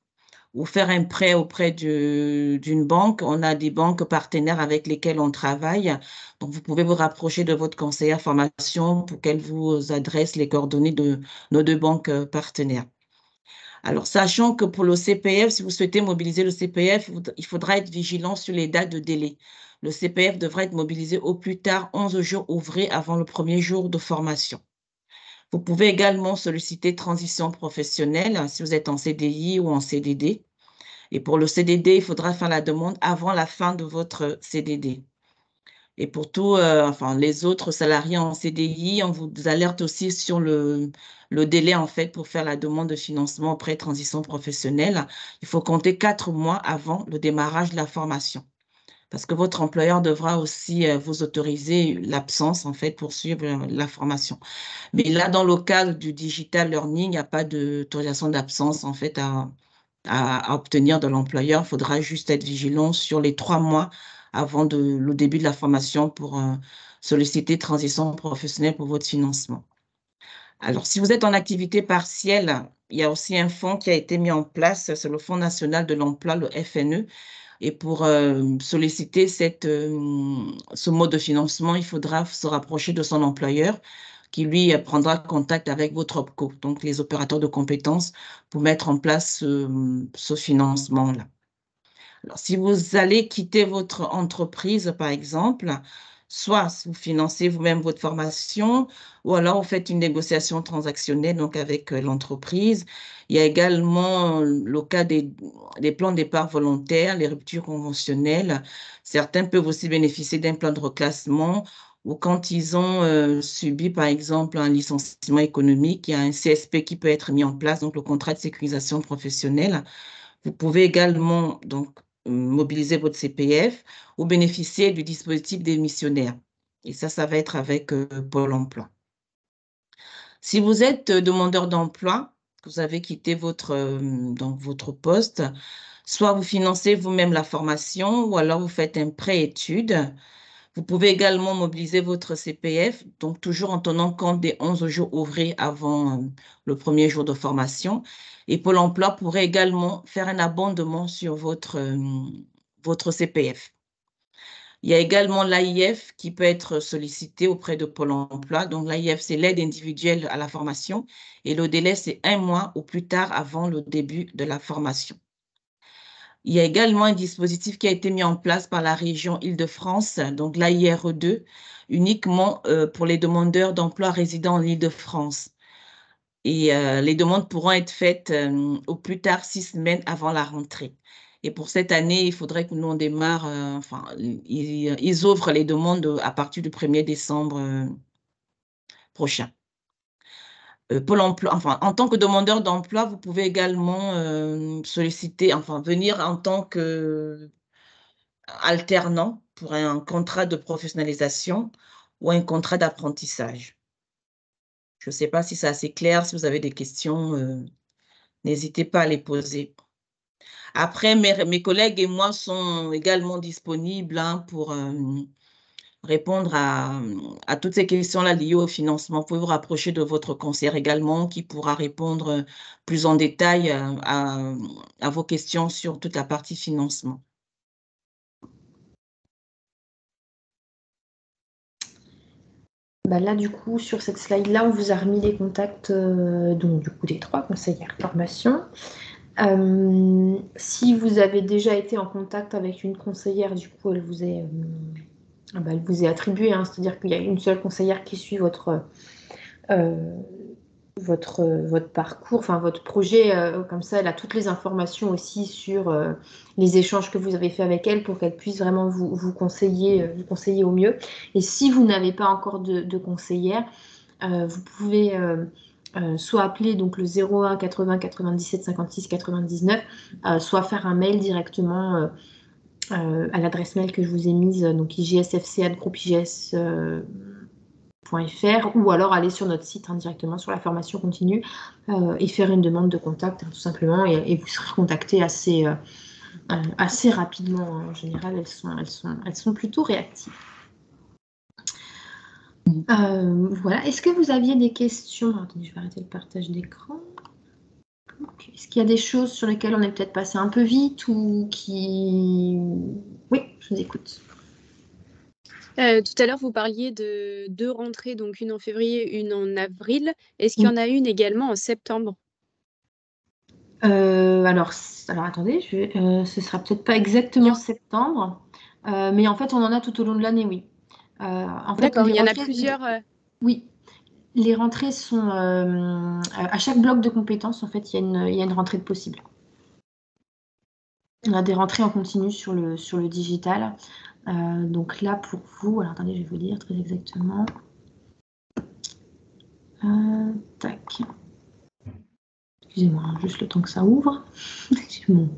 ou faire un prêt auprès d'une banque. On a des banques partenaires avec lesquelles on travaille. Donc, vous pouvez vous rapprocher de votre conseillère formation pour qu'elle vous adresse les coordonnées de nos 2 banques partenaires. Alors, sachant que pour le CPF, si vous souhaitez mobiliser le CPF, il faudra être vigilant sur les dates de délai. Le CPF devra être mobilisé au plus tard 11 jours ouvrés avant le premier jour de formation. Vous pouvez également solliciter transition professionnelle si vous êtes en CDI ou en CDD. Et pour le CDD, il faudra faire la demande avant la fin de votre CDD. Et pour les autres salariés en CDI, on vous alerte aussi sur le délai en fait pour faire la demande de financement auprès de transition professionnelle. Il faut compter 4 mois avant le démarrage de la formation. Parce que votre employeur devra aussi vous autoriser l'absence en fait pour suivre la formation. Mais là, dans le cadre du digital learning, il n'y a pas d'autorisation d'absence en fait à obtenir de l'employeur. Il faudra juste être vigilant sur les 3 mois avant le début de la formation pour solliciter transition professionnelle pour votre financement. Alors, si vous êtes en activité partielle, il y a aussi un fonds qui a été mis en place, c'est le Fonds national de l'emploi, le FNE. Et pour solliciter ce mode de financement, il faudra se rapprocher de son employeur qui, lui, prendra contact avec votre OPCO, donc les opérateurs de compétences, pour mettre en place ce financement-là. Alors, si vous allez quitter votre entreprise, par exemple, soit vous financez vous-même votre formation, ou alors vous faites une négociation transactionnelle donc avec l'entreprise. Il y a également le cas des plans d'épargne volontaire, les ruptures conventionnelles. Certains peuvent aussi bénéficier d'un plan de reclassement ou quand ils ont subi, par exemple, un licenciement économique, il y a un CSP qui peut être mis en place, donc le contrat de sécurisation professionnelle. Vous pouvez également donc mobiliser votre CPF ou bénéficier du dispositif démissionnaire. Et ça va être avec Pôle emploi. Si vous êtes demandeur d'emploi, que vous avez quitté donc votre poste, soit vous financez vous-même la formation ou alors vous faites un pré-études. Vous pouvez également mobiliser votre CPF, donc toujours en tenant compte des 11 jours ouvrés avant le premier jour de formation. Et Pôle emploi pourrait également faire un abondement sur votre CPF. Il y a également l'AIF qui peut être sollicité auprès de Pôle emploi. Donc, l'AIF, c'est l'aide individuelle à la formation et le délai, c'est 1 mois ou plus tard avant le début de la formation. Il y a également un dispositif qui a été mis en place par la région Île-de-France, donc l'AIRE2, uniquement pour les demandeurs d'emploi résidant en Île-de-France. Et les demandes pourront être faites au plus tard 6 semaines avant la rentrée. Et pour cette année, il faudrait que nous, on démarre, enfin, ils ouvrent les demandes à partir du 1er décembre prochain. Pôle emploi, enfin, en tant que demandeur d'emploi, vous pouvez également solliciter, enfin, venir en tant qu'alternant pour un contrat de professionnalisation ou un contrat d'apprentissage. Je ne sais pas si c'est assez clair, si vous avez des questions, n'hésitez pas à les poser. Après, mes collègues et moi sont également disponibles pour répondre à toutes ces questions-là liées au financement. Vous pouvez vous rapprocher de votre conseillère également qui pourra répondre plus en détail à vos questions sur toute la partie financement. Bah là, du coup, sur cette slide-là, on vous a remis les contacts donc, du coup, des 3 conseillères formation. Si vous avez déjà été en contact avec une conseillère, du coup, elle vous est attribuée, hein, c'est-à-dire qu'il y a une seule conseillère qui suit votre parcours, enfin votre projet, comme ça, elle a toutes les informations aussi sur les échanges que vous avez fait avec elle pour qu'elle puisse vraiment vous conseiller au mieux. Et si vous n'avez pas encore de conseillère, vous pouvez soit appeler donc le 01 80 97 56 99, soit faire un mail directement à l'adresse mail que je vous ai mise, donc igsfc@groupe-igs.fr, ou alors aller sur notre site directement sur la formation continue et faire une demande de contact tout simplement, et vous serez contacté assez rapidement. En général, elles sont plutôt réactives. Voilà. Est-ce que vous aviez des questions? Attendez, je vais arrêter le partage d'écran. Est-ce qu'il y a des choses sur lesquelles on est peut-être passé un peu vite ou qui... Oui, je vous écoute. Tout à l'heure, vous parliez de 2 rentrées, donc une en février, une en avril. Est-ce qu'il y en a une également en septembre? Alors attendez, ce sera peut-être pas exactement septembre, mais en fait, on en a tout au long de l'année, oui. En fait, D'accord, il y en a plusieurs. Oui, les rentrées sont à chaque bloc de compétences. En fait, il y a une rentrée de possible. On a des rentrées en continu sur le digital. Donc là, pour vous, alors attendez, je vais vous dire très exactement. Tac. Excusez-moi, juste le temps que ça ouvre. Bon.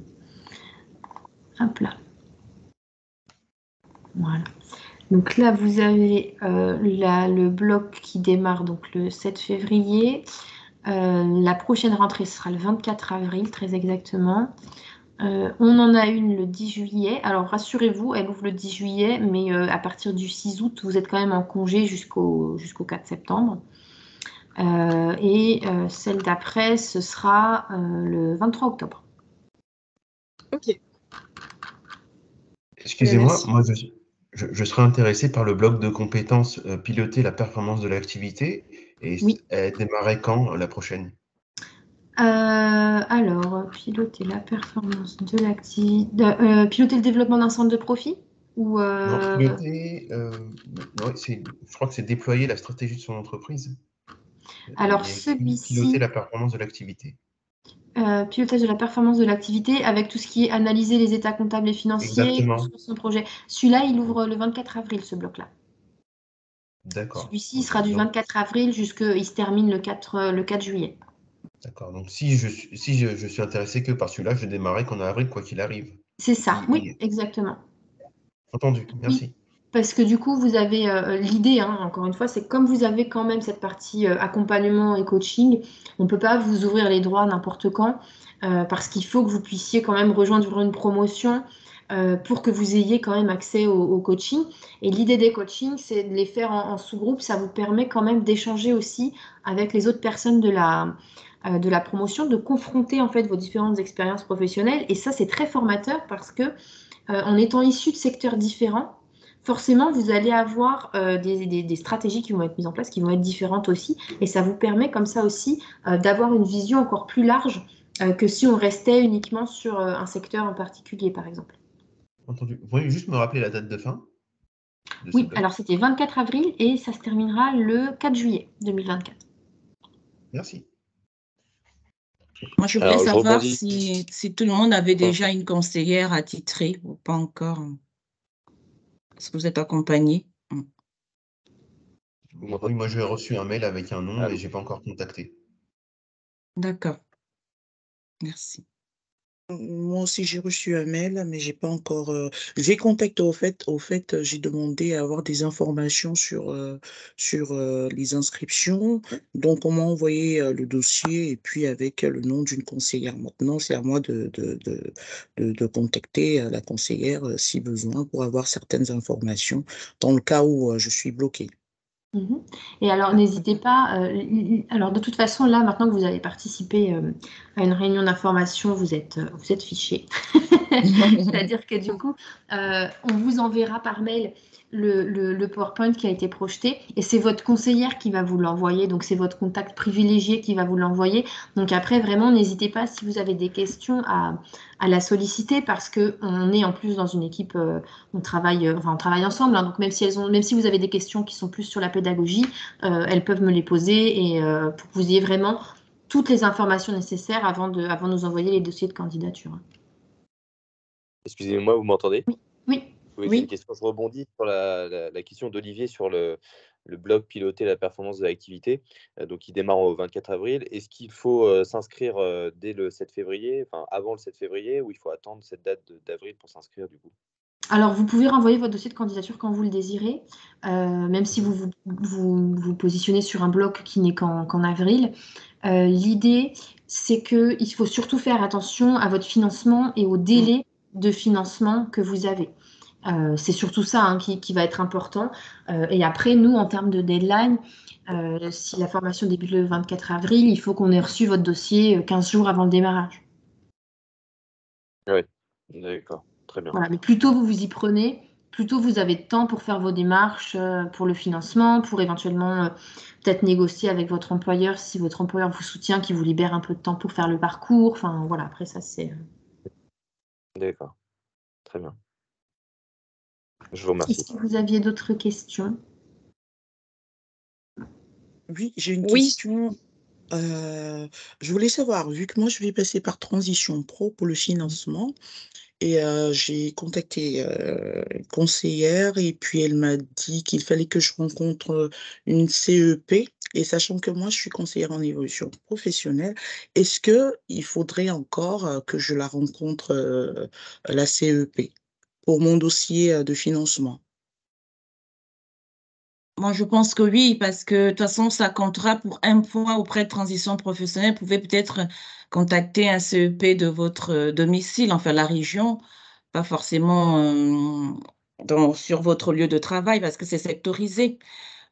Hop là. Voilà. Donc là, vous avez le bloc qui démarre donc le 7 février. La prochaine rentrée sera le 24 avril, très exactement. On en a une le 10 juillet. Alors rassurez-vous, elle ouvre le 10 juillet, mais à partir du 6 août, vous êtes quand même en congé jusqu'au 4 septembre. Et celle d'après, ce sera le 23 octobre. Ok. Excusez-moi, moi je serais intéressé par le bloc de compétences piloter la performance de l'activité, et Oui. elle démarrait quand la prochaine? Alors, piloter la performance de l'activité, piloter le développement d'un centre de profit ou Non, piloter, non, je crois que c'est déployer la stratégie de son entreprise. Alors Il y a écrit celui-ci, piloter la performance de l'activité. pilotage de la performance de l'activité avec tout ce qui est analyser les états comptables et financiers, Exactement. construire son projet. Celui-là, il ouvre le 24 avril, ce bloc-là. D'accord. Celui-ci sera du 24 avril il se termine le 4 juillet. D'accord. Donc si je suis intéressé que par celui-là, je démarrais qu'en avril, quoi qu'il arrive. C'est ça, oui, exactement. Entendu, merci. Oui, parce que du coup, vous avez l'idée, hein, encore une fois, c'est comme vous avez quand même cette partie accompagnement et coaching, on ne peut pas vous ouvrir les droits n'importe quand, parce qu'il faut que vous puissiez quand même rejoindre une promotion pour que vous ayez quand même accès au coaching. Et l'idée des coachings, c'est de les faire en sous-groupe. Ça vous permet quand même d'échanger aussi avec les autres personnes de la promotion, de confronter en fait vos différentes expériences professionnelles. Et ça, c'est très formateur parce que en étant issu de secteurs différents, forcément, vous allez avoir des stratégies qui vont être mises en place, qui vont être différentes aussi. Et ça vous permet comme ça aussi d'avoir une vision encore plus large que si on restait uniquement sur un secteur en particulier, par exemple. Entendu. Vous pouvez juste me rappeler la date de fin de ce Oui, bloc? alors c'était 24 avril et ça se terminera le 4 juillet 2024. Merci. Moi, je voulais Alors, je savoir rebondis. si tout le monde avait déjà une conseillère attitrée ou pas encore. Est-ce que vous êtes accompagné? Oui, moi, j'ai reçu un mail avec un nom, mais Allô? je n'ai pas encore contacté. D'accord. Merci. Moi aussi, j'ai reçu un mail, mais j'ai pas encore. J'ai contacté au fait, j'ai demandé à avoir des informations sur les inscriptions. Donc, on m'a envoyé le dossier et puis avec le nom d'une conseillère. Maintenant, c'est à moi de contacter la conseillère si besoin pour avoir certaines informations dans le cas où je suis bloquée. Mhm. Et alors, n'hésitez pas. Alors, de toute façon, là, maintenant que vous avez participé à une réunion d'information, vous êtes fiché. C'est-à-dire que du coup, on vous enverra par mail le PowerPoint qui a été projeté et c'est votre conseillère qui va vous l'envoyer. Donc, c'est votre contact privilégié qui va vous l'envoyer. Donc, après, vraiment, n'hésitez pas si vous avez des questions à la solliciter parce qu'on est en plus dans une équipe, on travaille ensemble. Hein. Donc, même si vous avez des questions qui sont plus sur la pédagogie, elles peuvent me les poser et pour que vous ayez vraiment toutes les informations nécessaires avant de nous envoyer les dossiers de candidature. Excusez-moi, vous m'entendez? Oui. Oui, c'est Oui. une question. Je rebondis sur la question d'Olivier sur le blog piloter la performance de l'activité. Donc, il démarre au 24 avril. Est-ce qu'il faut s'inscrire dès le 7 février, enfin avant le 7 février, ou il faut attendre cette date d'avril pour s'inscrire du coup? Alors, vous pouvez renvoyer votre dossier de candidature quand vous le désirez, même si vous positionnez sur un bloc qui n'est qu'en avril. L'idée, c'est qu'il faut surtout faire attention à votre financement et au délai de financement que vous avez. C'est surtout ça hein, qui va être important. Et après, nous, en termes de deadline, si la formation débute le 24 avril, il faut qu'on ait reçu votre dossier 15 jours avant le démarrage. Oui, d'accord, très bien. Voilà, mais plus tôt vous vous y prenez, plus tôt vous avez de temps pour faire vos démarches pour le financement, pour éventuellement peut-être négocier avec votre employeur si votre employeur vous soutient, qui vous libère un peu de temps pour faire le parcours. Enfin, voilà, après ça, c'est... D'accord, très bien. Je vous remercie. Est-ce que vous aviez d'autres questions? Oui, j'ai une Oui. question. Je voulais savoir, vu que moi, je vais passer par Transition Pro pour le financement, et j'ai contacté une conseillère et puis elle m'a dit qu'il fallait que je rencontre une CEP. Et sachant que moi, je suis conseillère en évolution professionnelle, est-ce qu'il faudrait encore que je la rencontre, la CEP, pour mon dossier de financement? Moi, je pense que oui, parce que de toute façon, ça comptera pour un point auprès de transition professionnelle. Vous pouvez peut-être contacter un CEP de votre domicile, enfin la région, pas forcément sur votre lieu de travail, parce que c'est sectorisé.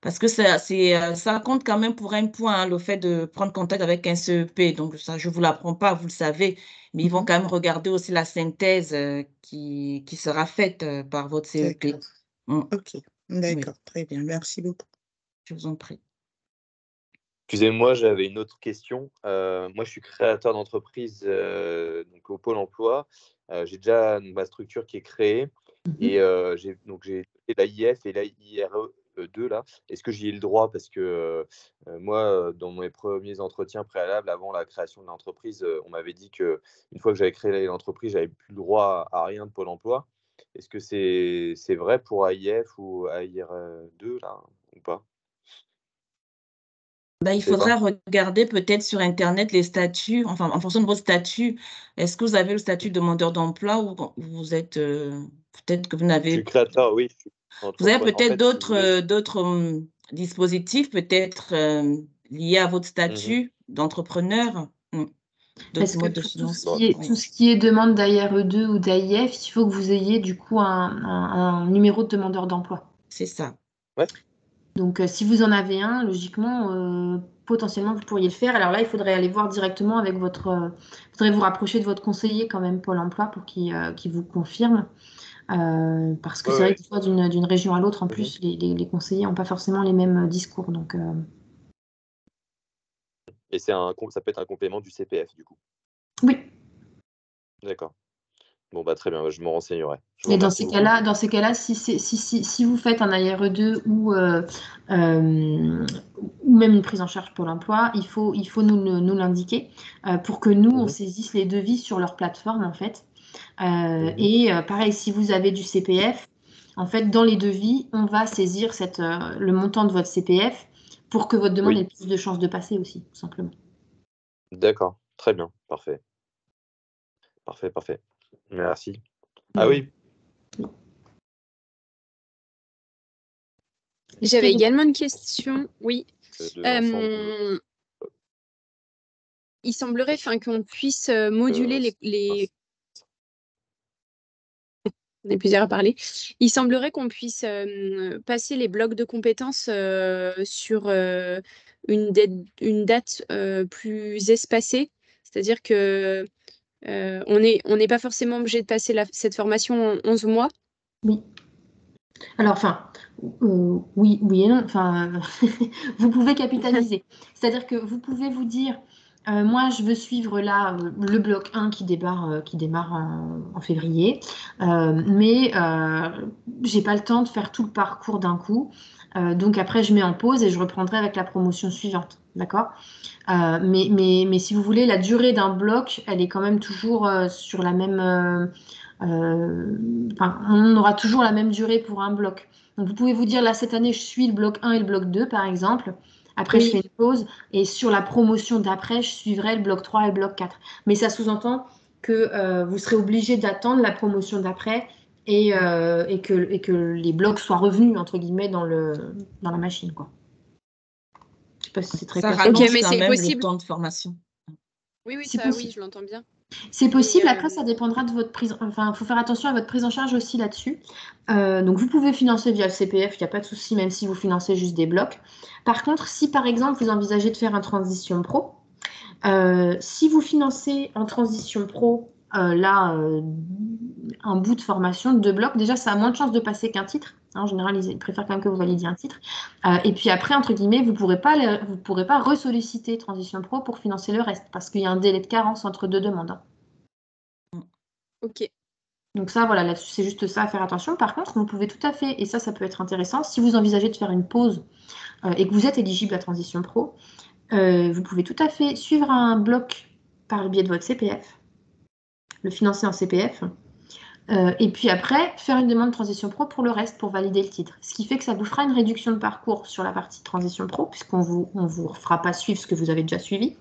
Parce que ça compte quand même pour un point, hein, le fait de prendre contact avec un CEP. Donc, ça, je ne vous l'apprends pas, vous le savez, mais ils vont quand même regarder aussi la synthèse qui sera faite par votre CEP. D'accord. Ok, Oui, d'accord, très bien, merci beaucoup. je vous en prie. Excusez-moi, j'avais une autre question. Moi, je suis créateur d'entreprise donc au Pôle emploi. J'ai déjà ma structure qui est créée et j'ai l'AIF et l'AIRE2 là. Est-ce que j'y ai le droit? Parce que moi, dans mes premiers entretiens préalables, avant la création de l'entreprise, on m'avait dit que une fois que j'avais créé l'entreprise, j'avais plus le droit à rien de Pôle emploi. Est-ce que c'est vrai pour AIF ou AIRE2 là ou pas? Ben, Je il sais faudra pas. regarder peut-être sur Internet les statuts, enfin, en fonction de votre statut. Est-ce que vous avez le statut de demandeur d'emploi ou vous êtes, peut-être que vous Je suis n'avez... créateur, oui. Vous avez en peut-être fait, si vous voulez. d'autres dispositifs, peut-être liés à votre Mhm. statut d'entrepreneur, Parce d'autres que modes de pour tout financement. tout ce qui est demande d'ARE2 ou d'AIF, il faut que vous ayez du coup un numéro de demandeur d'emploi. C'est ça. Ouais. Donc, si vous en avez un, logiquement, potentiellement, vous pourriez le faire. Alors là, il faudrait aller voir directement avec il faudrait vous rapprocher de votre conseiller quand même, Pôle emploi, pour qu'il vous confirme. Parce que Ouais, c'est vrai ouais. que des fois, d'une région à l'autre, en Mhm. plus, les conseillers n'ont pas forcément les mêmes discours. Donc, Et ça peut être un complément du CPF, du coup. oui. D'accord. Bon, bah, très bien, je me renseignerai. Je vous Et dans remercie ces beaucoup. cas-là, si vous faites un ARE2 ou même une prise en charge Pôle emploi, il faut nous l'indiquer pour que nous, on Mhm. saisisse les devis sur leur plateforme, en fait. Mhm. Et pareil, si vous avez du CPF, en fait, dans les devis, on va saisir le montant de votre CPF pour que votre demande ait Oui, plus de chances de passer aussi, tout simplement. d'accord. Très bien. Parfait. Parfait, parfait. Merci. Ah Voilà. oui, Est-ce qu'il J'avais y a d'autres- également une question. Oui. de l'ensemble. Il semblerait qu'on puisse moduler les... On est plusieurs à parler. Il semblerait qu'on puisse passer les blocs de compétences sur une date plus espacée. C'est-à-dire que on n'est pas forcément obligé de passer cette formation en 11 mois. Oui. Alors, enfin, oui, oui et non. Enfin, vous pouvez capitaliser. C'est-à-dire que vous pouvez vous dire, moi, je veux suivre là le bloc 1 qui démarre en février, mais j'ai pas le temps de faire tout le parcours d'un coup. Donc après, je mets en pause et je reprendrai avec la promotion suivante. D'accord? Mais si vous voulez, la durée d'un bloc, elle est quand même toujours sur la même. Enfin, on aura toujours la même durée pour un bloc. Donc vous pouvez vous dire, là, cette année, je suis le bloc 1 et le bloc 2, par exemple. Après, je fais Oui, une pause. Et sur la promotion d'après, je suivrai le bloc 3 et le bloc 4. Mais ça sous-entend que vous serez obligé d'attendre la promotion d'après et que les blocs soient revenus, entre guillemets, dans la machine, quoi. Je sais pas si c'est très Ça clair. ok, rallonge mais quand c'est même le possible. temps de formation. Oui, C'est ça, oui, possible. je l'entends bien. C'est Mais possible, après ça dépendra de votre prise, enfin il faut faire attention à votre prise en charge aussi là-dessus. Donc vous pouvez financer via le CPF, il n'y a pas de souci même si vous financez juste des blocs. Par contre, si par exemple vous envisagez de faire un transition pro, si vous financez en transition pro, un bout de formation, 2 blocs, déjà ça a moins de chances de passer qu'un titre. En général, ils préfèrent quand même que vous validiez un titre. Et puis après, entre guillemets, vous ne pourrez pas ressolliciter transition pro pour financer le reste parce qu'il y a un délai de carence entre 2 demandes, hein. ok. Donc ça, voilà, là-dessus, c'est juste ça à faire attention. Par contre, vous pouvez tout à fait, et ça peut être intéressant, si vous envisagez de faire une pause et que vous êtes éligible à Transition Pro, vous pouvez tout à fait suivre un bloc par le biais de votre CPF, le financer en CPF, et puis après, faire une demande de Transition Pro pour le reste, pour valider le titre. Ce qui fait que ça vous fera une réduction de parcours sur la partie Transition Pro, puisqu'on vous fera pas suivre ce que vous avez déjà suivi.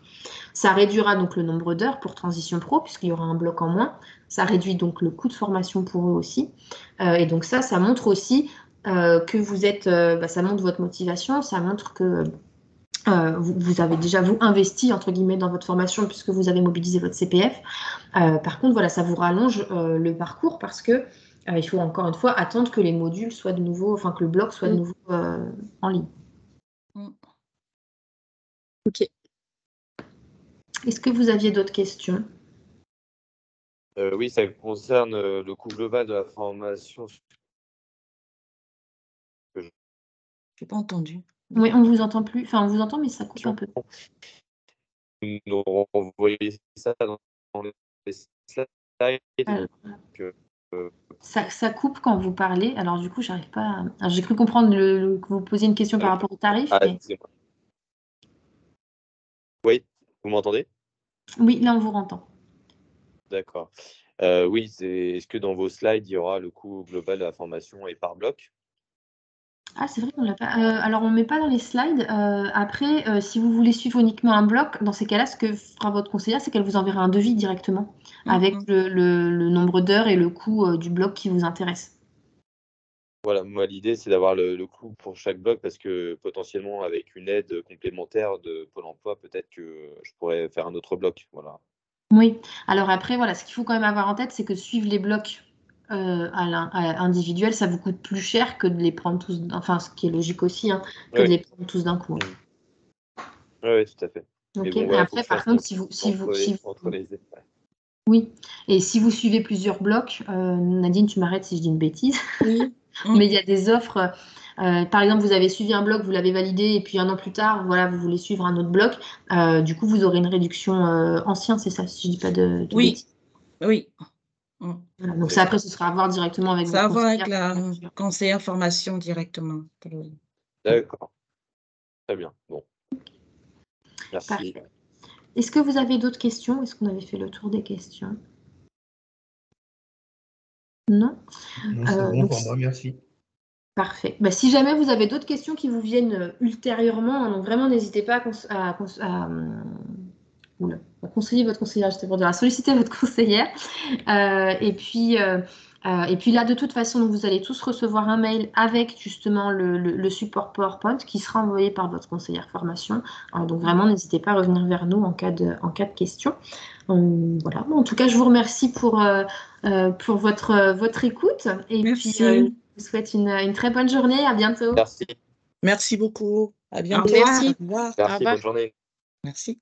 Ça réduira donc le nombre d'heures pour Transition Pro, puisqu'il y aura un bloc en moins. Ça réduit donc le coût de formation pour eux aussi. Et donc ça montre aussi que vous êtes, ça montre votre motivation, ça montre que vous avez déjà, vous, investi, entre guillemets, dans votre formation, puisque vous avez mobilisé votre CPF. Par contre, voilà, ça vous rallonge le parcours parce que il faut encore une fois attendre que les modules soient de nouveau, enfin que le bloc soit de nouveau en ligne. Ok. Est-ce que vous aviez d'autres questions? Oui, ça concerne le coût global de la formation. Je n'ai pas entendu. Oui, on ne vous entend plus. Enfin, on vous entend, mais ça coupe un peu. Nous renvoyer ça dans les slides. Alors, que, ça coupe quand vous parlez. Alors, du coup, j'arrive pas à... Alors, j'ai cru comprendre que vous posiez une question par rapport au tarif. Mais... excusez-moi. Oui, vous m'entendez? Oui, là, on vous entend. D'accord. Oui, est-ce que dans vos slides, il y aura le coût global de la formation et par bloc? Ah, c'est vrai qu'on l'a pas. Alors, on ne met pas dans les slides. Après, si vous voulez suivre uniquement un bloc, dans ces cas-là, ce que fera votre conseillère, c'est qu'elle vous enverra un devis directement avec le nombre d'heures et le coût du bloc qui vous intéresse. Voilà, moi, l'idée, c'est d'avoir le coût pour chaque bloc parce que potentiellement, avec une aide complémentaire de Pôle emploi, peut-être que je pourrais faire un autre bloc. Voilà. Oui, alors après, voilà, ce qu'il faut quand même avoir en tête, c'est que suivre les blocs individuels, ça vous coûte plus cher que de les prendre tous, enfin, ce qui est logique aussi, hein, que de Oui, les prendre tous d'un coup. oui, tout à fait. Mais Ok. bon, Et voilà, faut après, que je fasse par contre, entre les ouais. oui, et si vous suivez plusieurs blocs, Nadine, tu m'arrêtes si je dis une bêtise, Oui. mais il y a des offres. Par exemple, vous avez suivi un bloc, vous l'avez validé, et puis un an plus tard, voilà, vous voulez suivre un autre bloc. Du coup, vous aurez une réduction ancien, c'est ça, si je dis pas de Oui, bêtises. oui. Voilà, donc C'est ça, ça. après, ce sera à voir directement avec Ça votre va voir avec conseillère. la conseillère formation directement. D'accord. Très bien. Bon, merci. Parfait. Est-ce que vous avez d'autres questions? Est-ce qu'on avait fait le tour des questions? Non? Non, c'est bon Donc, pour moi, merci. parfait. Bah, si jamais vous avez d'autres questions qui vous viennent ultérieurement, hein, donc vraiment n'hésitez pas à conseiller votre conseillère, j'étais pour dire, à solliciter votre conseillère. Et puis là, de toute façon, vous allez tous recevoir un mail avec justement le support PowerPoint qui sera envoyé par votre conseillère formation. Donc vraiment, n'hésitez pas à revenir vers nous en cas de question. Voilà. En tout cas, je vous remercie pour votre écoute. Et puis, Merci. je vous souhaite une très bonne journée. À bientôt. Merci. Merci beaucoup. À Au bientôt. revoir. Merci. Au revoir. Au Merci, revoir. bonne journée. Merci.